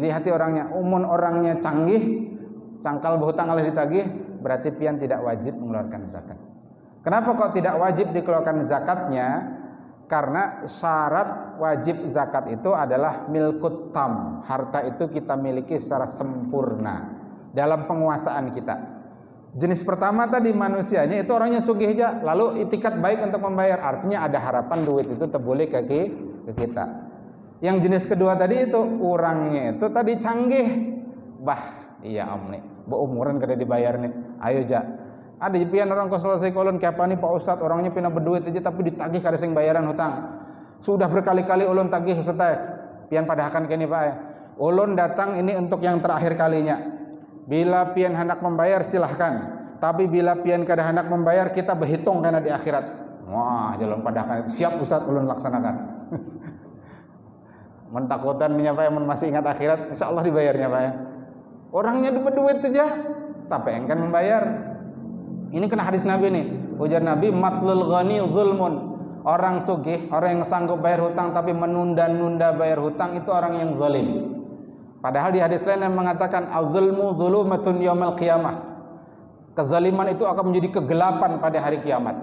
Lihat orangnya, orangnya canggih, cangkal berhutang oleh ditagih, berarti pian tidak wajib mengeluarkan zakat. Kenapa kok tidak wajib dikeluarkan zakatnya? Karena syarat wajib zakat itu adalah milkut tam. Harta itu kita miliki secara sempurna dalam penguasaan kita. Jenis pertama tadi manusianya itu orangnya sugih aja, lalu itikat baik untuk membayar. Artinya ada harapan duit itu terbalik ke kita. Yang jenis kedua tadi itu orangnya itu tadi canggih. Iya om nih, umuran kada dibayar nih. Ayo ja. Ada pian orang kau selesai kolon kayak apa nih Pak Ustad, orangnya pina berduit aja tapi ditagih kada sing bayaran hutang. Sudah berkali-kali ulun tagih setai. Pian padahakan kini Pak. Ulun datang ini untuk yang terakhir kalinya. Bila pian hendak membayar silahkan. Tapi bila pian kada hendak membayar kita berhitung karena di akhirat. Wah, jalan padahakan. Siap Ustad ulun laksanakan. Mentakutan menyapa yang masih ingat akhirat, insyaallah dibayarnya Pak ya. Orangnya berduit aja, tapi engkan membayar. Ini kena hadis Nabi nih. Ujar Nabi, matlul ghani zulmun. Orang sugih, orang yang sanggup bayar hutang tapi menunda-nunda bayar hutang itu orang yang zalim. Padahal di hadis lain yang mengatakan az-zulmu zulumatun yaumil qiyamah. Kezaliman itu akan menjadi kegelapan pada hari kiamat.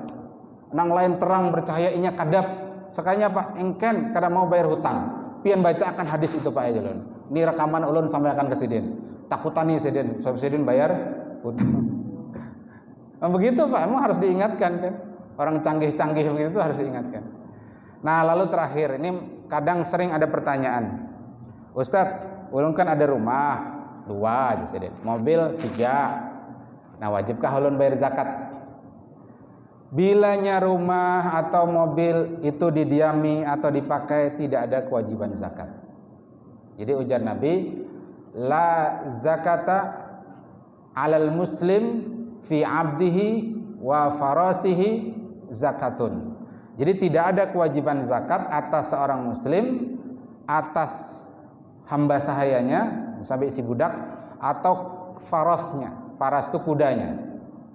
Nang lain terang bercahaya inya kadap. Sekalinya Pak, engken kada mau bayar hutang. Pian baca akan hadis itu Pak ya ulun. Ini rekaman ulun sampai akan ke Sidin. Takutani Sidin, Sidin bayar hutang. Nah, begitu Pak, emang harus diingatkan kan. Orang canggih-canggih begitu harus diingatkan. Nah, lalu terakhir, ini kadang sering ada pertanyaan. Ustadz, ulun kan ada rumah 2 aja Sidin, mobil 3. Nah, wajibkah ulun bayar zakat? Bilanya rumah atau mobil itu didiami atau dipakai tidak ada kewajiban zakat. Jadi ujar Nabi, la zakata alal muslim fi abdihi wa farasihi zakatun. Jadi tidak ada kewajiban zakat atas seorang muslim, atas hamba sahayanya sampai isi budak, atau farasnya. Faras itu kudanya.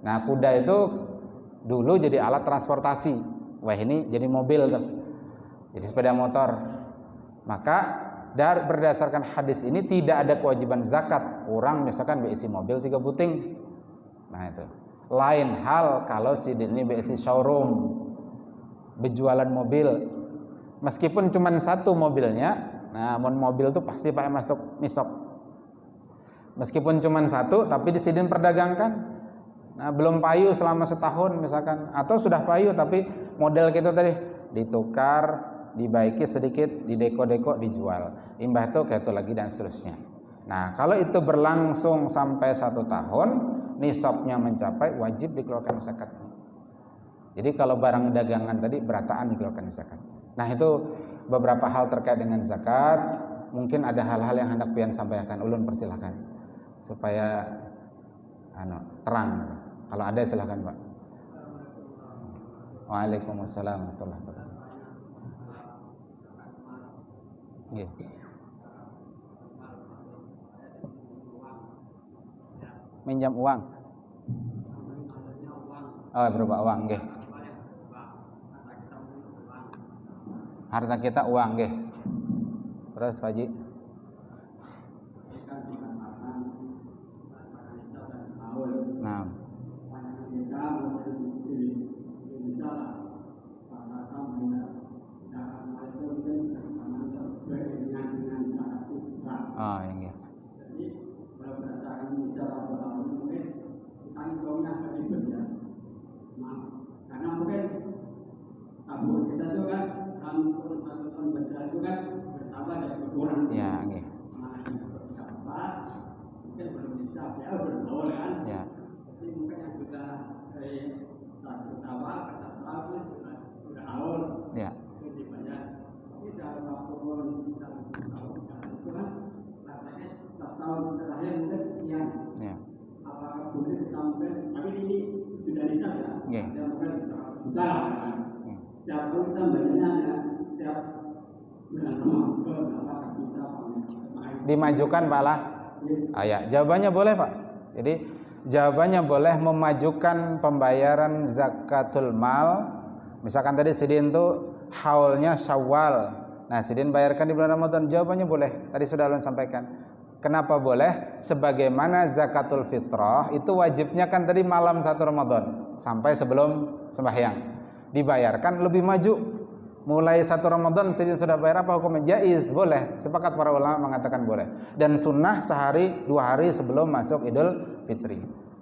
Nah kuda itu dulu jadi alat transportasi. Wah ini jadi mobil tuh, jadi sepeda motor. Maka berdasarkan hadis ini tidak ada kewajiban zakat. Orang misalkan berisi mobil 3 puting. Nah itu. Lain hal kalau si ini berisi showroom, berjualan mobil. Meskipun cuma 1 mobilnya, namun mobil itu pasti pakai masuk misok. Meskipun cuma 1 tapi di sidin perdagangkan. Nah, belum payu selama setahun misalkan, atau sudah payu tapi model kita tadi ditukar, dibaiki sedikit, dideko-deko, dijual. Imbah itu kayak itu lagi dan seterusnya. Nah, kalau itu berlangsung sampai 1 tahun, nisabnya mencapai, wajib dikeluarkan zakat. Jadi kalau barang dagangan tadi berataan dikeluarkan zakat. Nah, itu beberapa hal terkait dengan zakat. Mungkin ada hal-hal yang hendak pian sampaikan, ulun persilahkan supaya terang. Kalau ada silahkan Pak. Waalaikumsalam warahmatullahi wabarakatuh. Nggih. Minjam uang. Oh, berupa uang nggih. Harta kita uang nggih. Terus Pak Haji. Nah. Oh, yang ya. Jadi berdasarkan misal mungkin tanggungannya akan ribet ya. Karena mungkin tabung kita itu kan satu tahun berjalan itu kan bertambah dan berkurang. Ya, nggih. Mungkin belum bisa ya berdoa kan. Ya. Jadi mungkin yang sudah dari satu sawah ke satu tahun sudah awal. Ya. Jadi banyak. Tapi dalam waktu itu kan tahun terakhir mungkin sekian. Ya. Apakah boleh sampai? Tapi ini sudah bisa ya. Ya. Ya mungkin sudah kan. Setiap tahun kita bayarnya ya setiap bulan Ramadan apakah bisa dimajukan Pak lah? Ya. Jawabannya boleh Pak. Jadi jawabannya boleh memajukan pembayaran zakatul mal. Misalkan tadi sidin itu haulnya Syawal. Nah, sidin bayarkan di bulan Ramadan. Jawabannya boleh. Tadi sudah ulun sampaikan. Kenapa boleh? Sebagaimana zakatul fitrah itu wajibnya kan tadi malam 1 Ramadan sampai sebelum sembahyang. Dibayarkan lebih maju. Mulai 1 Ramadan sudah bayar apa hukumnya? Jaiz, boleh. Sepakat para ulama mengatakan boleh. Dan sunnah sehari 2 hari sebelum masuk Idul Fitri.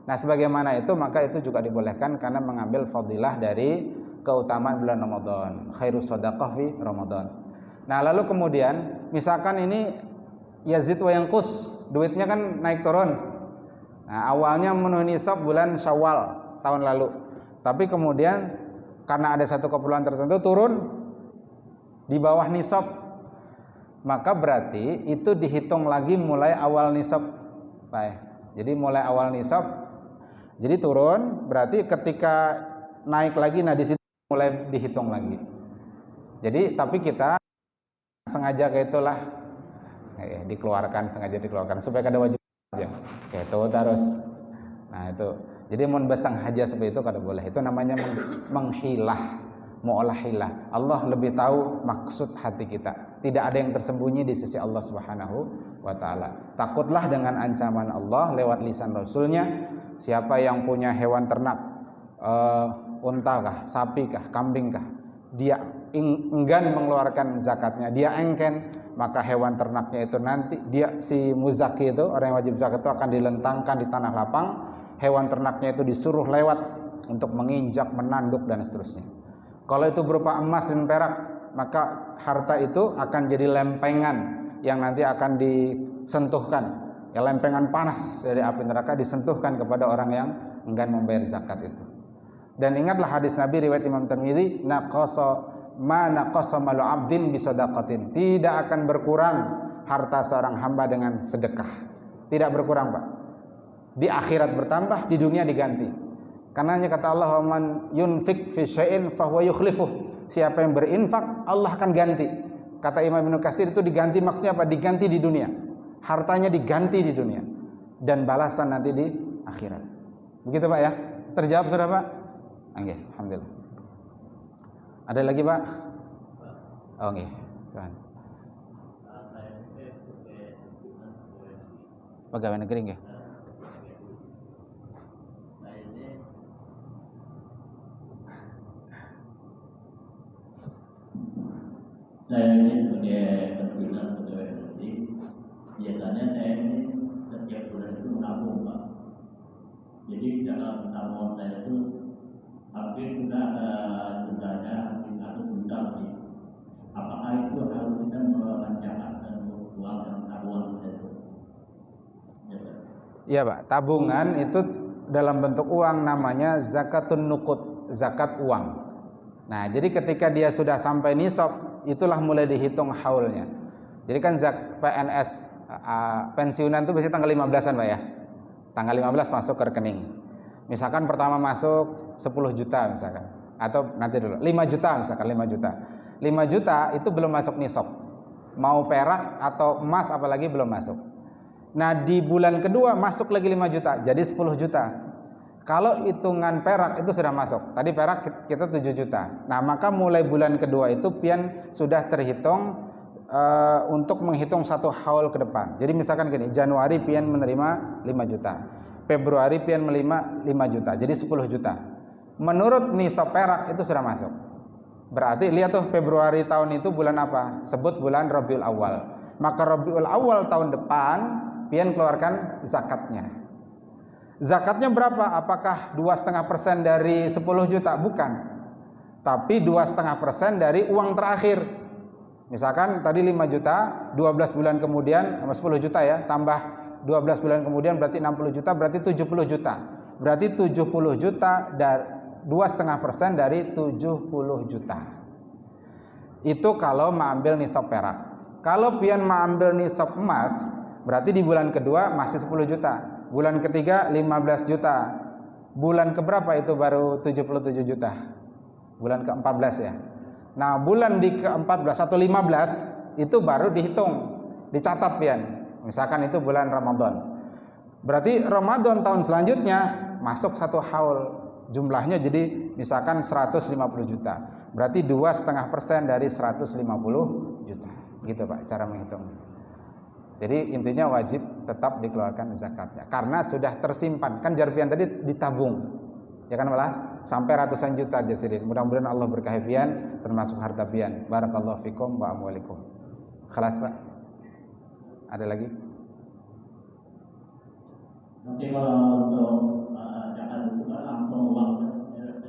Nah, sebagaimana itu maka itu juga dibolehkan karena mengambil fadilah dari keutamaan bulan Ramadan. Khairus shadaqah fi Ramadan. Nah, lalu kemudian misalkan ini yazid wa yanqus, duitnya kan naik turun. Nah, awalnya memenuhi nisab bulan Syawal tahun lalu. Tapi kemudian karena ada satu keperluan tertentu turun di bawah nisab. Maka berarti itu dihitung lagi mulai awal nisab. Baik. Jadi mulai awal nisab. Jadi turun, berarti ketika naik lagi nah di situ mulai dihitung lagi. Jadi tapi kita sengaja kayak itulah dikeluarkan, sengaja dikeluarkan supaya kada wajib aja. Kayak itu terus. Nah, itu. Jadi mun besang haja seperti itu kada boleh. Itu namanya menghilah, mu'olah hilah. Allah lebih tahu maksud hati kita. Tidak ada yang tersembunyi di sisi Allah Subhanahu wa taala. Takutlah dengan ancaman Allah lewat lisan Rasulnya. Siapa yang punya hewan ternak, unta kah, sapi kah, kambing kah, dia enggan mengeluarkan zakatnya, dia engken, maka hewan ternaknya itu nanti dia si muzaki itu orang yang wajib zakat itu akan dilentangkan di tanah lapang, hewan ternaknya itu disuruh lewat untuk menginjak, menanduk dan seterusnya. Kalau itu berupa emas dan perak, maka harta itu akan jadi lempengan yang nanti akan disentuhkan, ya lempengan panas dari api neraka disentuhkan kepada orang yang enggan membayar zakat itu. Dan ingatlah hadis Nabi riwayat Imam Tirmidzi, ma naqasa malu 'abdin bisadaqatin. Tidak akan berkurang harta seorang hamba dengan sedekah. Tidak berkurang, Pak. Di akhirat bertambah, di dunia diganti. Karena kata Allah, "Man yunfik fi syai'in fahuwa yukhlifuh." Siapa yang berinfak, Allah akan ganti. Kata Imam Ibnu Katsir itu diganti maksudnya apa? Diganti di dunia. Hartanya diganti di dunia dan balasan nanti di akhirat. Begitu, Pak ya? Terjawab sudah, Pak? Nggih, alhamdulillah. Ada lagi, Pak? Oh, nggih. Silakan. Pegawai negeri nggih. Saya ini sebagai pembina pegawai negeri, biasanya saya ini setiap bulan itu menabung, Pak. Jadi dalam tabungan saya itu hampir sudah ada jumlahnya satu juta lebih. Apakah itu harus kita melancarkan uang dalam tabungan kita itu? Iya, Pak. Tabungan itu dalam bentuk uang namanya zakatun nuqud, zakat uang. Nah, jadi ketika dia sudah sampai nisab, itulah mulai dihitung haulnya. Jadi kan PNS pensiunan itu biasanya tanggal 15-an Pak ya. Tanggal 15 masuk ke rekening. Misalkan pertama masuk 10 juta misalkan. Atau nanti dulu 5 juta misalkan 5 juta. 5 juta itu belum masuk nisab. Mau perak atau emas apalagi belum masuk. Nah, di bulan kedua masuk lagi 5 juta, jadi 10 juta. Kalau hitungan perak itu sudah masuk. Tadi perak kita 7 juta. Nah, maka mulai bulan kedua itu pian sudah terhitung untuk menghitung satu haul ke depan. Jadi misalkan gini, Januari pian menerima 5 juta. Februari pian menerima 5 juta. Jadi 10 juta. Menurut nisab perak itu sudah masuk. Berarti lihat tuh Februari tahun itu bulan apa? Sebut bulan Rabiul Awal. Maka Rabiul Awal tahun depan pian keluarkan zakatnya. Zakatnya berapa? Apakah 2,5% dari 10 juta? Bukan. Tapi 2,5% dari uang terakhir. Misalkan tadi 5 juta, 12 bulan kemudian 10 juta ya, tambah 12 bulan kemudian berarti 60 juta, berarti 70 juta. Berarti 70 juta dari 2,5% dari 70 juta. Itu kalau mengambil nisab perak. Kalau pian mengambil nisab emas, berarti di bulan kedua masih 10 juta. Bulan ketiga 15 juta. Bulan keberapa itu baru 77 juta? Bulan ke-14 ya. Nah, bulan di ke-14 atau 15 itu baru dihitung, dicatat pian. Misalkan itu bulan Ramadan. Berarti Ramadan tahun selanjutnya masuk satu haul. Jumlahnya jadi misalkan 150 juta. Berarti 2,5% dari 150 juta. Gitu Pak cara menghitung. Jadi intinya wajib tetap dikeluarkan zakatnya karena sudah tersimpan. Kan jarpian tadi ditabung. Ya kan malah sampai ratusan juta jasidin. Mudah-mudahan Allah berkahi pian termasuk harta pian. Barakallahu fikum wa amwalikum. Khalas Pak. Ada lagi? Nanti kalau untuk zakat itu kan langsung uang.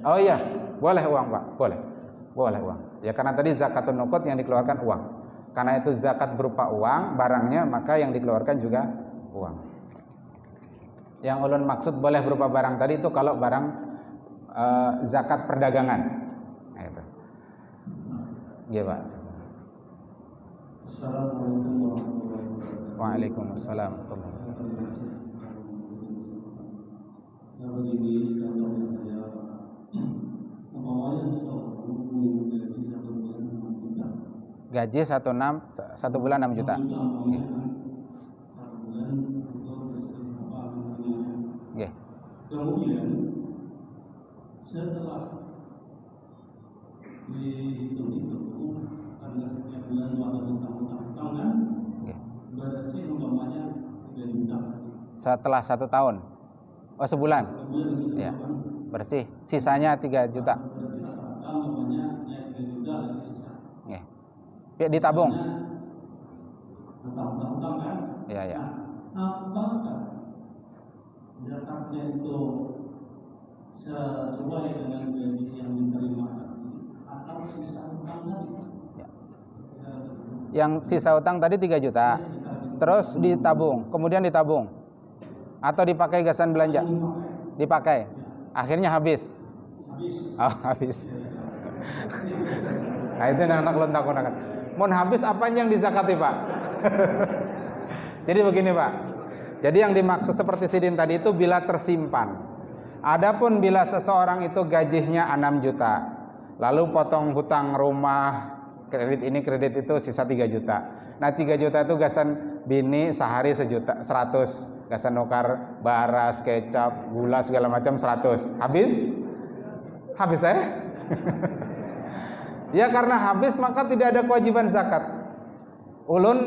Oh iya, boleh uang Pak, boleh. Boleh uang. Ya karena tadi zakatun nuqud yang dikeluarkan uang. Karena itu zakat berupa uang, barangnya maka yang dikeluarkan juga uang. Yang ulun maksud boleh berupa barang tadi itu kalau barang zakat perdagangan. Nah, itu. Iya Pak. Assalamualaikum warahmatullahi wabarakatuh. Waalaikumsalam. Ya begini contohnya saya, umpamanya seorang mempunyai gaji 1 bulan 6 juta. Gaji 1 bulan 6 juta. 6 juta umpamanya kan 1 bulan untuk apa namanya. Nggih. Kemudian setelah dihitung karena setiap bulan itu ada utang kan, Nggih. berarti umpamanya 3 juta. Setelah 1 tahun. Oh, sebulan. Sebulan gitu Ya. kan. Bersih. Sisanya 3 juta. Berarti rata-rata umpamanya naik 3 juta lagi sisa. Nggih. Ya, ditabung. Utang kan? Iya, ya. Nah, apakah zakatnya itu sesuai dengan gaji yang diterima tadi atau sisa utang tadi? Ya. Yang sisa utang tadi 3 juta. Terus ditabung, kemudian ditabung. Atau dipakai gasan belanja? Dipakai. Akhirnya habis. Oh, habis. Nah, itu anak lontak-lontakan. Mohon habis apa yang dizakati, Pak? Jadi begini, Pak. Jadi yang dimaksud seperti sidin tadi itu bila tersimpan. Adapun bila seseorang itu gajinya 6 juta, lalu potong hutang rumah, kredit ini kredit itu sisa 3 juta. Nah, 3 juta itu gasan bini sehari 100, gasan nukar baras, kecap, gula segala macam 100. Habis? Habis saya? Ya karena habis maka tidak ada kewajiban zakat. Ulun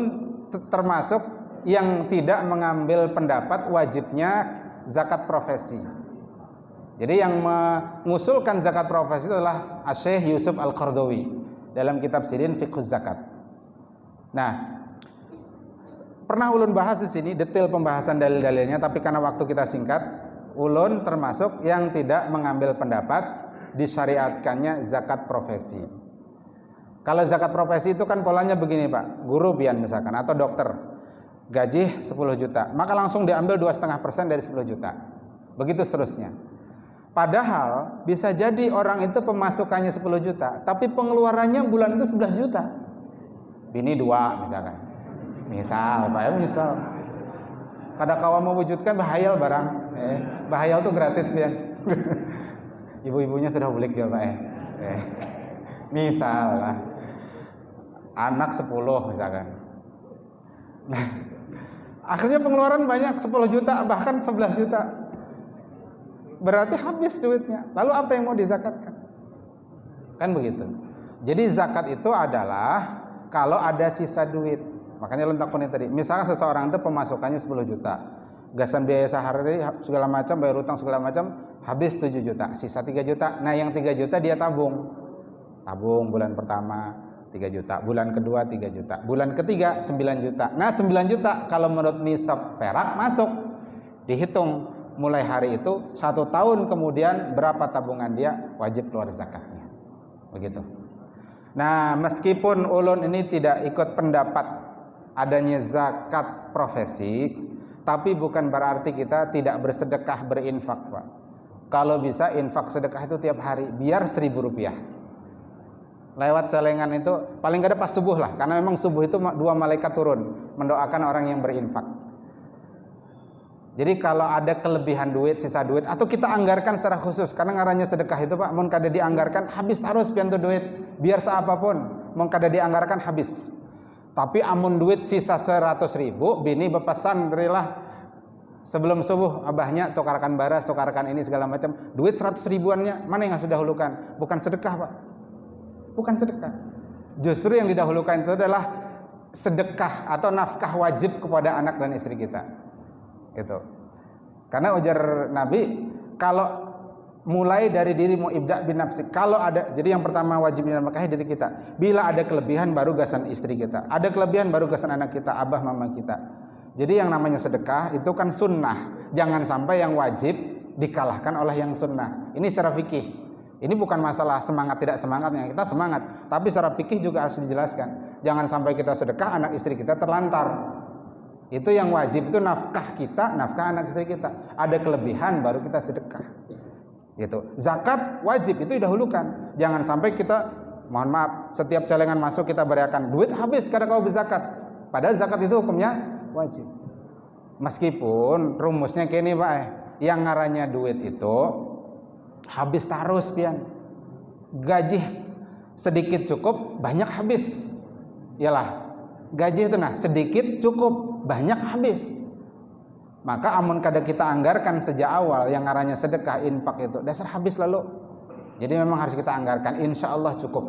termasuk yang tidak mengambil pendapat wajibnya zakat profesi. Jadi yang mengusulkan zakat profesi adalah Syekh Yusuf Al-Qardawi dalam kitab Sidin Fiqhuz Zakat. Nah, pernah ulun bahas di sini detail pembahasan dalil-dalilnya, tapi karena waktu kita singkat, ulun termasuk yang tidak mengambil pendapat disyariatkannya zakat profesi. Kalau zakat profesi itu kan polanya begini, Pak. Guru pian misalkan atau dokter gaji 10 juta, maka langsung diambil 2,5% dari 10 juta. begitu seterusnya. Padahal bisa jadi orang itu pemasukannya 10 juta, tapi pengeluarannya bulan itu 11 juta. Bini 2 misalkan. Misal, Pak ya, misal. Kada kawa mewujudkan bahayal barang. Bahayal tuh gratis ya. Ibu-ibunya sudah bulik ya Pak ya. Misal lah. Anak 10 misalkan. Nah, akhirnya pengeluaran banyak 10 juta bahkan 11 juta. Berarti habis duitnya. Lalu apa yang mau dizakatkan? Kan begitu. Jadi zakat itu adalah kalau ada sisa duit. Makanya lentakun tadi. Misalnya seseorang itu pemasukannya 10 juta. Gasan biaya sehari segala macam, bayar utang segala macam, habis 7 juta, sisa 3 juta. Nah, yang 3 juta dia tabung. Tabung bulan pertama 3 juta, bulan kedua 3 juta, bulan ketiga 9 juta. Nah, 9 juta kalau menurut nisab perak masuk. Dihitung mulai hari itu 1 tahun kemudian berapa tabungan dia, wajib keluar zakatnya. Begitu. Nah, meskipun ulun ini tidak ikut pendapat adanya zakat profesi, tapi bukan berarti kita tidak bersedekah, berinfak, Pak. Kalau bisa infak sedekah itu tiap hari, biar 1.000 rupiah. Lewat celengan itu paling gak ada pas subuh lah, karena memang subuh itu 2 malaikat turun mendoakan orang yang berinfak. Jadi kalau ada kelebihan duit, sisa duit, atau kita anggarkan secara khusus, karena ngarannya sedekah itu Pak, mun kada dianggarkan habis terus pian tuh duit, biar seapapun, mun kada dianggarkan habis. Tapi amun duit sisa 100.000, bini bepesan berilah sebelum subuh, abahnya tukarkan baras, tukarkan ini segala macam, duit 100 ribuannya mana yang harus didahulukan? Bukan sedekah Pak, bukan sedekah. Justru yang didahulukan itu adalah sedekah atau nafkah wajib kepada anak dan istri kita. Gitu. Karena ujar Nabi, kalau mulai dari dirimu ibda bin nafsi, kalau ada, jadi yang pertama wajib dinafkahi diri kita. Bila ada kelebihan baru gasan istri kita, ada kelebihan baru gasan anak kita, abah mama kita. Jadi yang namanya sedekah itu kan sunnah. Jangan sampai yang wajib dikalahkan oleh yang sunnah. Ini secara fikih. Ini bukan masalah semangat tidak semangatnya, kita semangat. Tapi secara fikih juga harus dijelaskan. Jangan sampai kita sedekah, anak istri kita terlantar. Itu yang wajib itu nafkah kita, nafkah anak istri kita. Ada kelebihan baru kita sedekah. Gitu. Zakat wajib itu didahulukan. Jangan sampai kita, mohon maaf, setiap celengan masuk kita berikan duit habis kada kau berzakat. Padahal zakat itu hukumnya wajib. Meskipun rumusnya kini Pak, yang ngarannya duit itu habis terus pian. Gaji sedikit cukup, banyak habis. Iyalah. Gaji itu nah sedikit cukup, banyak habis. Maka amun kada kita anggarkan sejak awal yang ngarannya sedekah, infak itu dasar habis lalu. Jadi memang harus kita anggarkan, insya Allah cukup.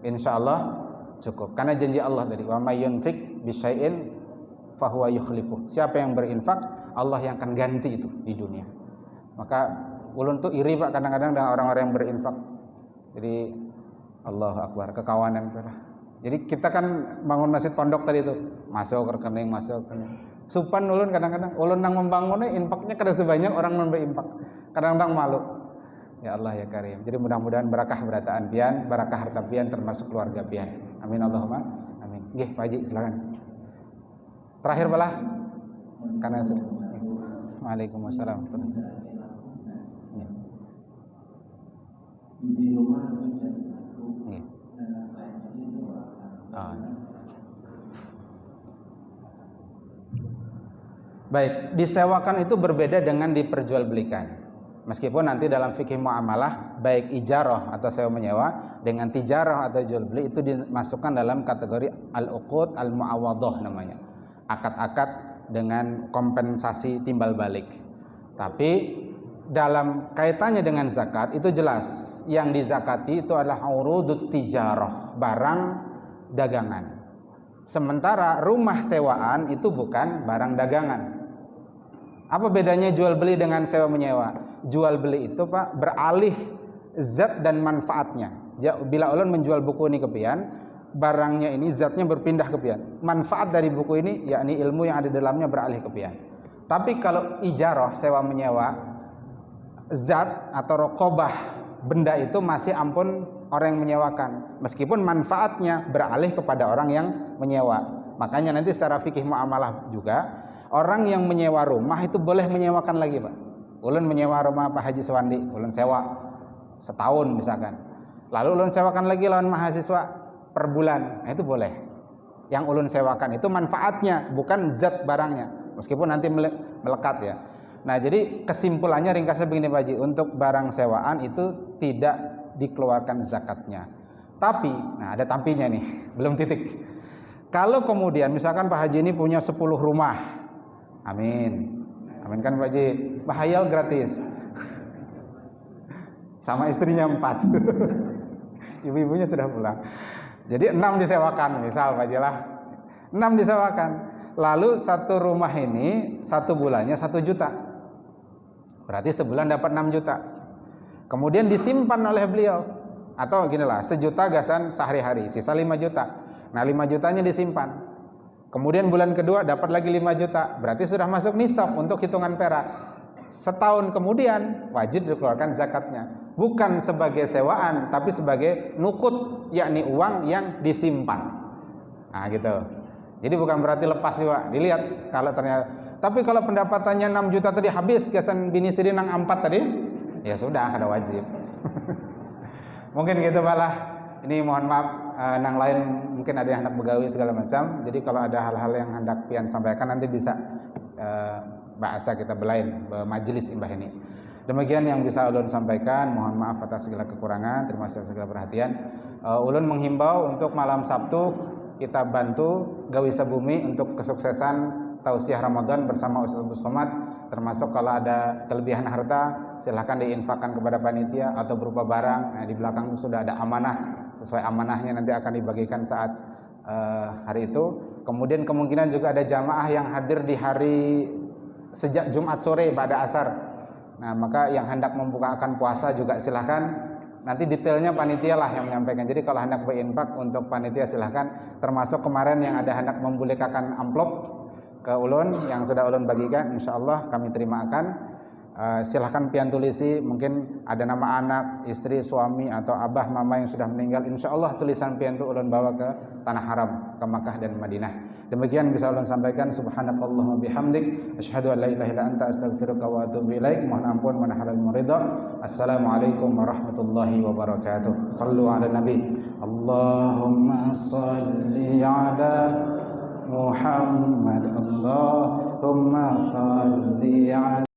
Insya Allah cukup. Karena janji Allah tadi, wa may yunfik bisyai'in fahuwa yukhlifuh. Siapa yang berinfak, Allah yang akan ganti itu di dunia. Maka ulun tuh iri Pak kadang-kadang dengan orang-orang yang berinfak. Jadi Allahu Akbar, kekawanan itu lah. Jadi kita kan bangun masjid pondok tadi itu, masuk rekening, masuk rekening. Supan ulun kadang-kadang, ulun nang membangunnya infaknya kada sebanyak orang non berinfak. Kadang-kadang malu. Ya Allah ya Karim. Jadi mudah-mudahan barakah berataan pian, barakah harta pian termasuk keluarga pian. Amin Allahumma amin. Nggih, Pak Haji silakan. Terakhir balah. Karena Waalaikumsalam. Baik, disewakan itu berbeda dengan diperjualbelikan. Meskipun nanti dalam fikih muamalah baik ijarah atau sewa menyewa dengan tijarah atau jual beli itu dimasukkan dalam kategori al-uqud al-muawadhah namanya. Akad-akad dengan kompensasi timbal balik. Tapi dalam kaitannya dengan zakat itu jelas yang dizakati itu adalah urudut tijarah, barang dagangan. Sementara rumah sewaan itu bukan barang dagangan. Apa bedanya jual beli dengan sewa menyewa? Jual beli itu Pak beralih zat dan manfaatnya. Ya, bila ulun menjual buku ini ke pian, barangnya ini zatnya berpindah ke pian. Manfaat dari buku ini yakni ilmu yang ada di dalamnya beralih ke pian. Tapi kalau ijarah sewa menyewa, zat atau rokobah benda itu masih ampun orang yang menyewakan, meskipun manfaatnya beralih kepada orang yang menyewa. Makanya nanti secara fikih muamalah juga orang yang menyewa rumah itu boleh menyewakan lagi Pak ulun menyewa rumah Pak Haji Sewandi, ulun sewa setahun misalkan. Lalu ulun sewakan lagi lawan mahasiswa per bulan. Nah, itu boleh. Yang ulun sewakan itu manfaatnya, bukan zat barangnya. Meskipun nanti melekat ya. Nah, jadi kesimpulannya ringkasnya begini Pak Haji, untuk barang sewaan itu tidak dikeluarkan zakatnya. Tapi, nah ada tampinya nih, belum titik. Kalau kemudian misalkan Pak Haji ini punya 10 rumah. Amin. Amin kan Pak Haji? Bahayal gratis. Sama istrinya 4. Ibu-ibunya sudah pulang. Jadi 6 disewakan, misal Pak Haji lah. 6 disewakan. Lalu satu rumah ini satu bulannya 1 juta. Berarti sebulan dapat 6 juta. Kemudian disimpan oleh beliau. Atau ginilah, 1 juta gasan sehari-hari, sisa 5 juta. Nah 5 jutanya disimpan. Kemudian bulan kedua dapat lagi 5 juta. Berarti sudah masuk nisab untuk hitungan perak. Setahun kemudian wajib dikeluarkan zakatnya. Bukan sebagai sewaan, tapi sebagai nukut, yakni uang yang disimpan. Nah gitu. Jadi bukan berarti lepas juga. Dilihat kalau ternyata. Tapi kalau pendapatannya 6 juta tadi habis, gasan bini siri nang 4 tadi, ya sudah, ada wajib. Mungkin gitu Pak lah. Ini mohon maaf, nang lain mungkin ada yang hendak begawi segala macam. Jadi kalau ada hal-hal yang hendak pian sampaikan nanti bisa bahasa kita belain majelis imbah ini. Demikian yang bisa ulun sampaikan. Mohon maaf atas segala kekurangan. Terima kasih atas segala perhatian. Ulun menghimbau untuk malam Sabtu kita bantu Gawi Sabumi untuk kesuksesan tausiah Ramadan bersama Ustaz Abdul Somad. Termasuk kalau ada kelebihan harta silahkan diinfakkan kepada panitia atau berupa barang. Nah, di belakang itu sudah ada amanah, sesuai amanahnya nanti akan dibagikan saat hari itu. Kemudian kemungkinan juga ada jamaah yang hadir di hari sejak Jumat sore pada asar. Nah, maka yang hendak membukakan puasa juga silahkan. Nanti detailnya panitia lah yang menyampaikan. Jadi kalau hendak berinfak untuk panitia silahkan. Termasuk kemarin yang ada hendak membulikakan amplop ke ulun yang sudah ulun bagikan, insyaallah kami terima akan. Silahkan pian tulisi, mungkin ada nama anak, istri, suami atau abah, mama yang sudah meninggal, insyaallah tulisan pian itu ulun bawa ke tanah haram, ke Makkah dan Madinah. Demikian bisa ulun sampaikan. Subhanakallahumma bihamdik, asyhadu an la ilaha illa anta, astaghfiruka wa atubu ilaik. Mohon ampun, mohon halal muridha. Assalamualaikum warahmatullahi wabarakatuh. Shallu ala nabi. Allahumma shalli ala Muhammad. Allahumma salli ala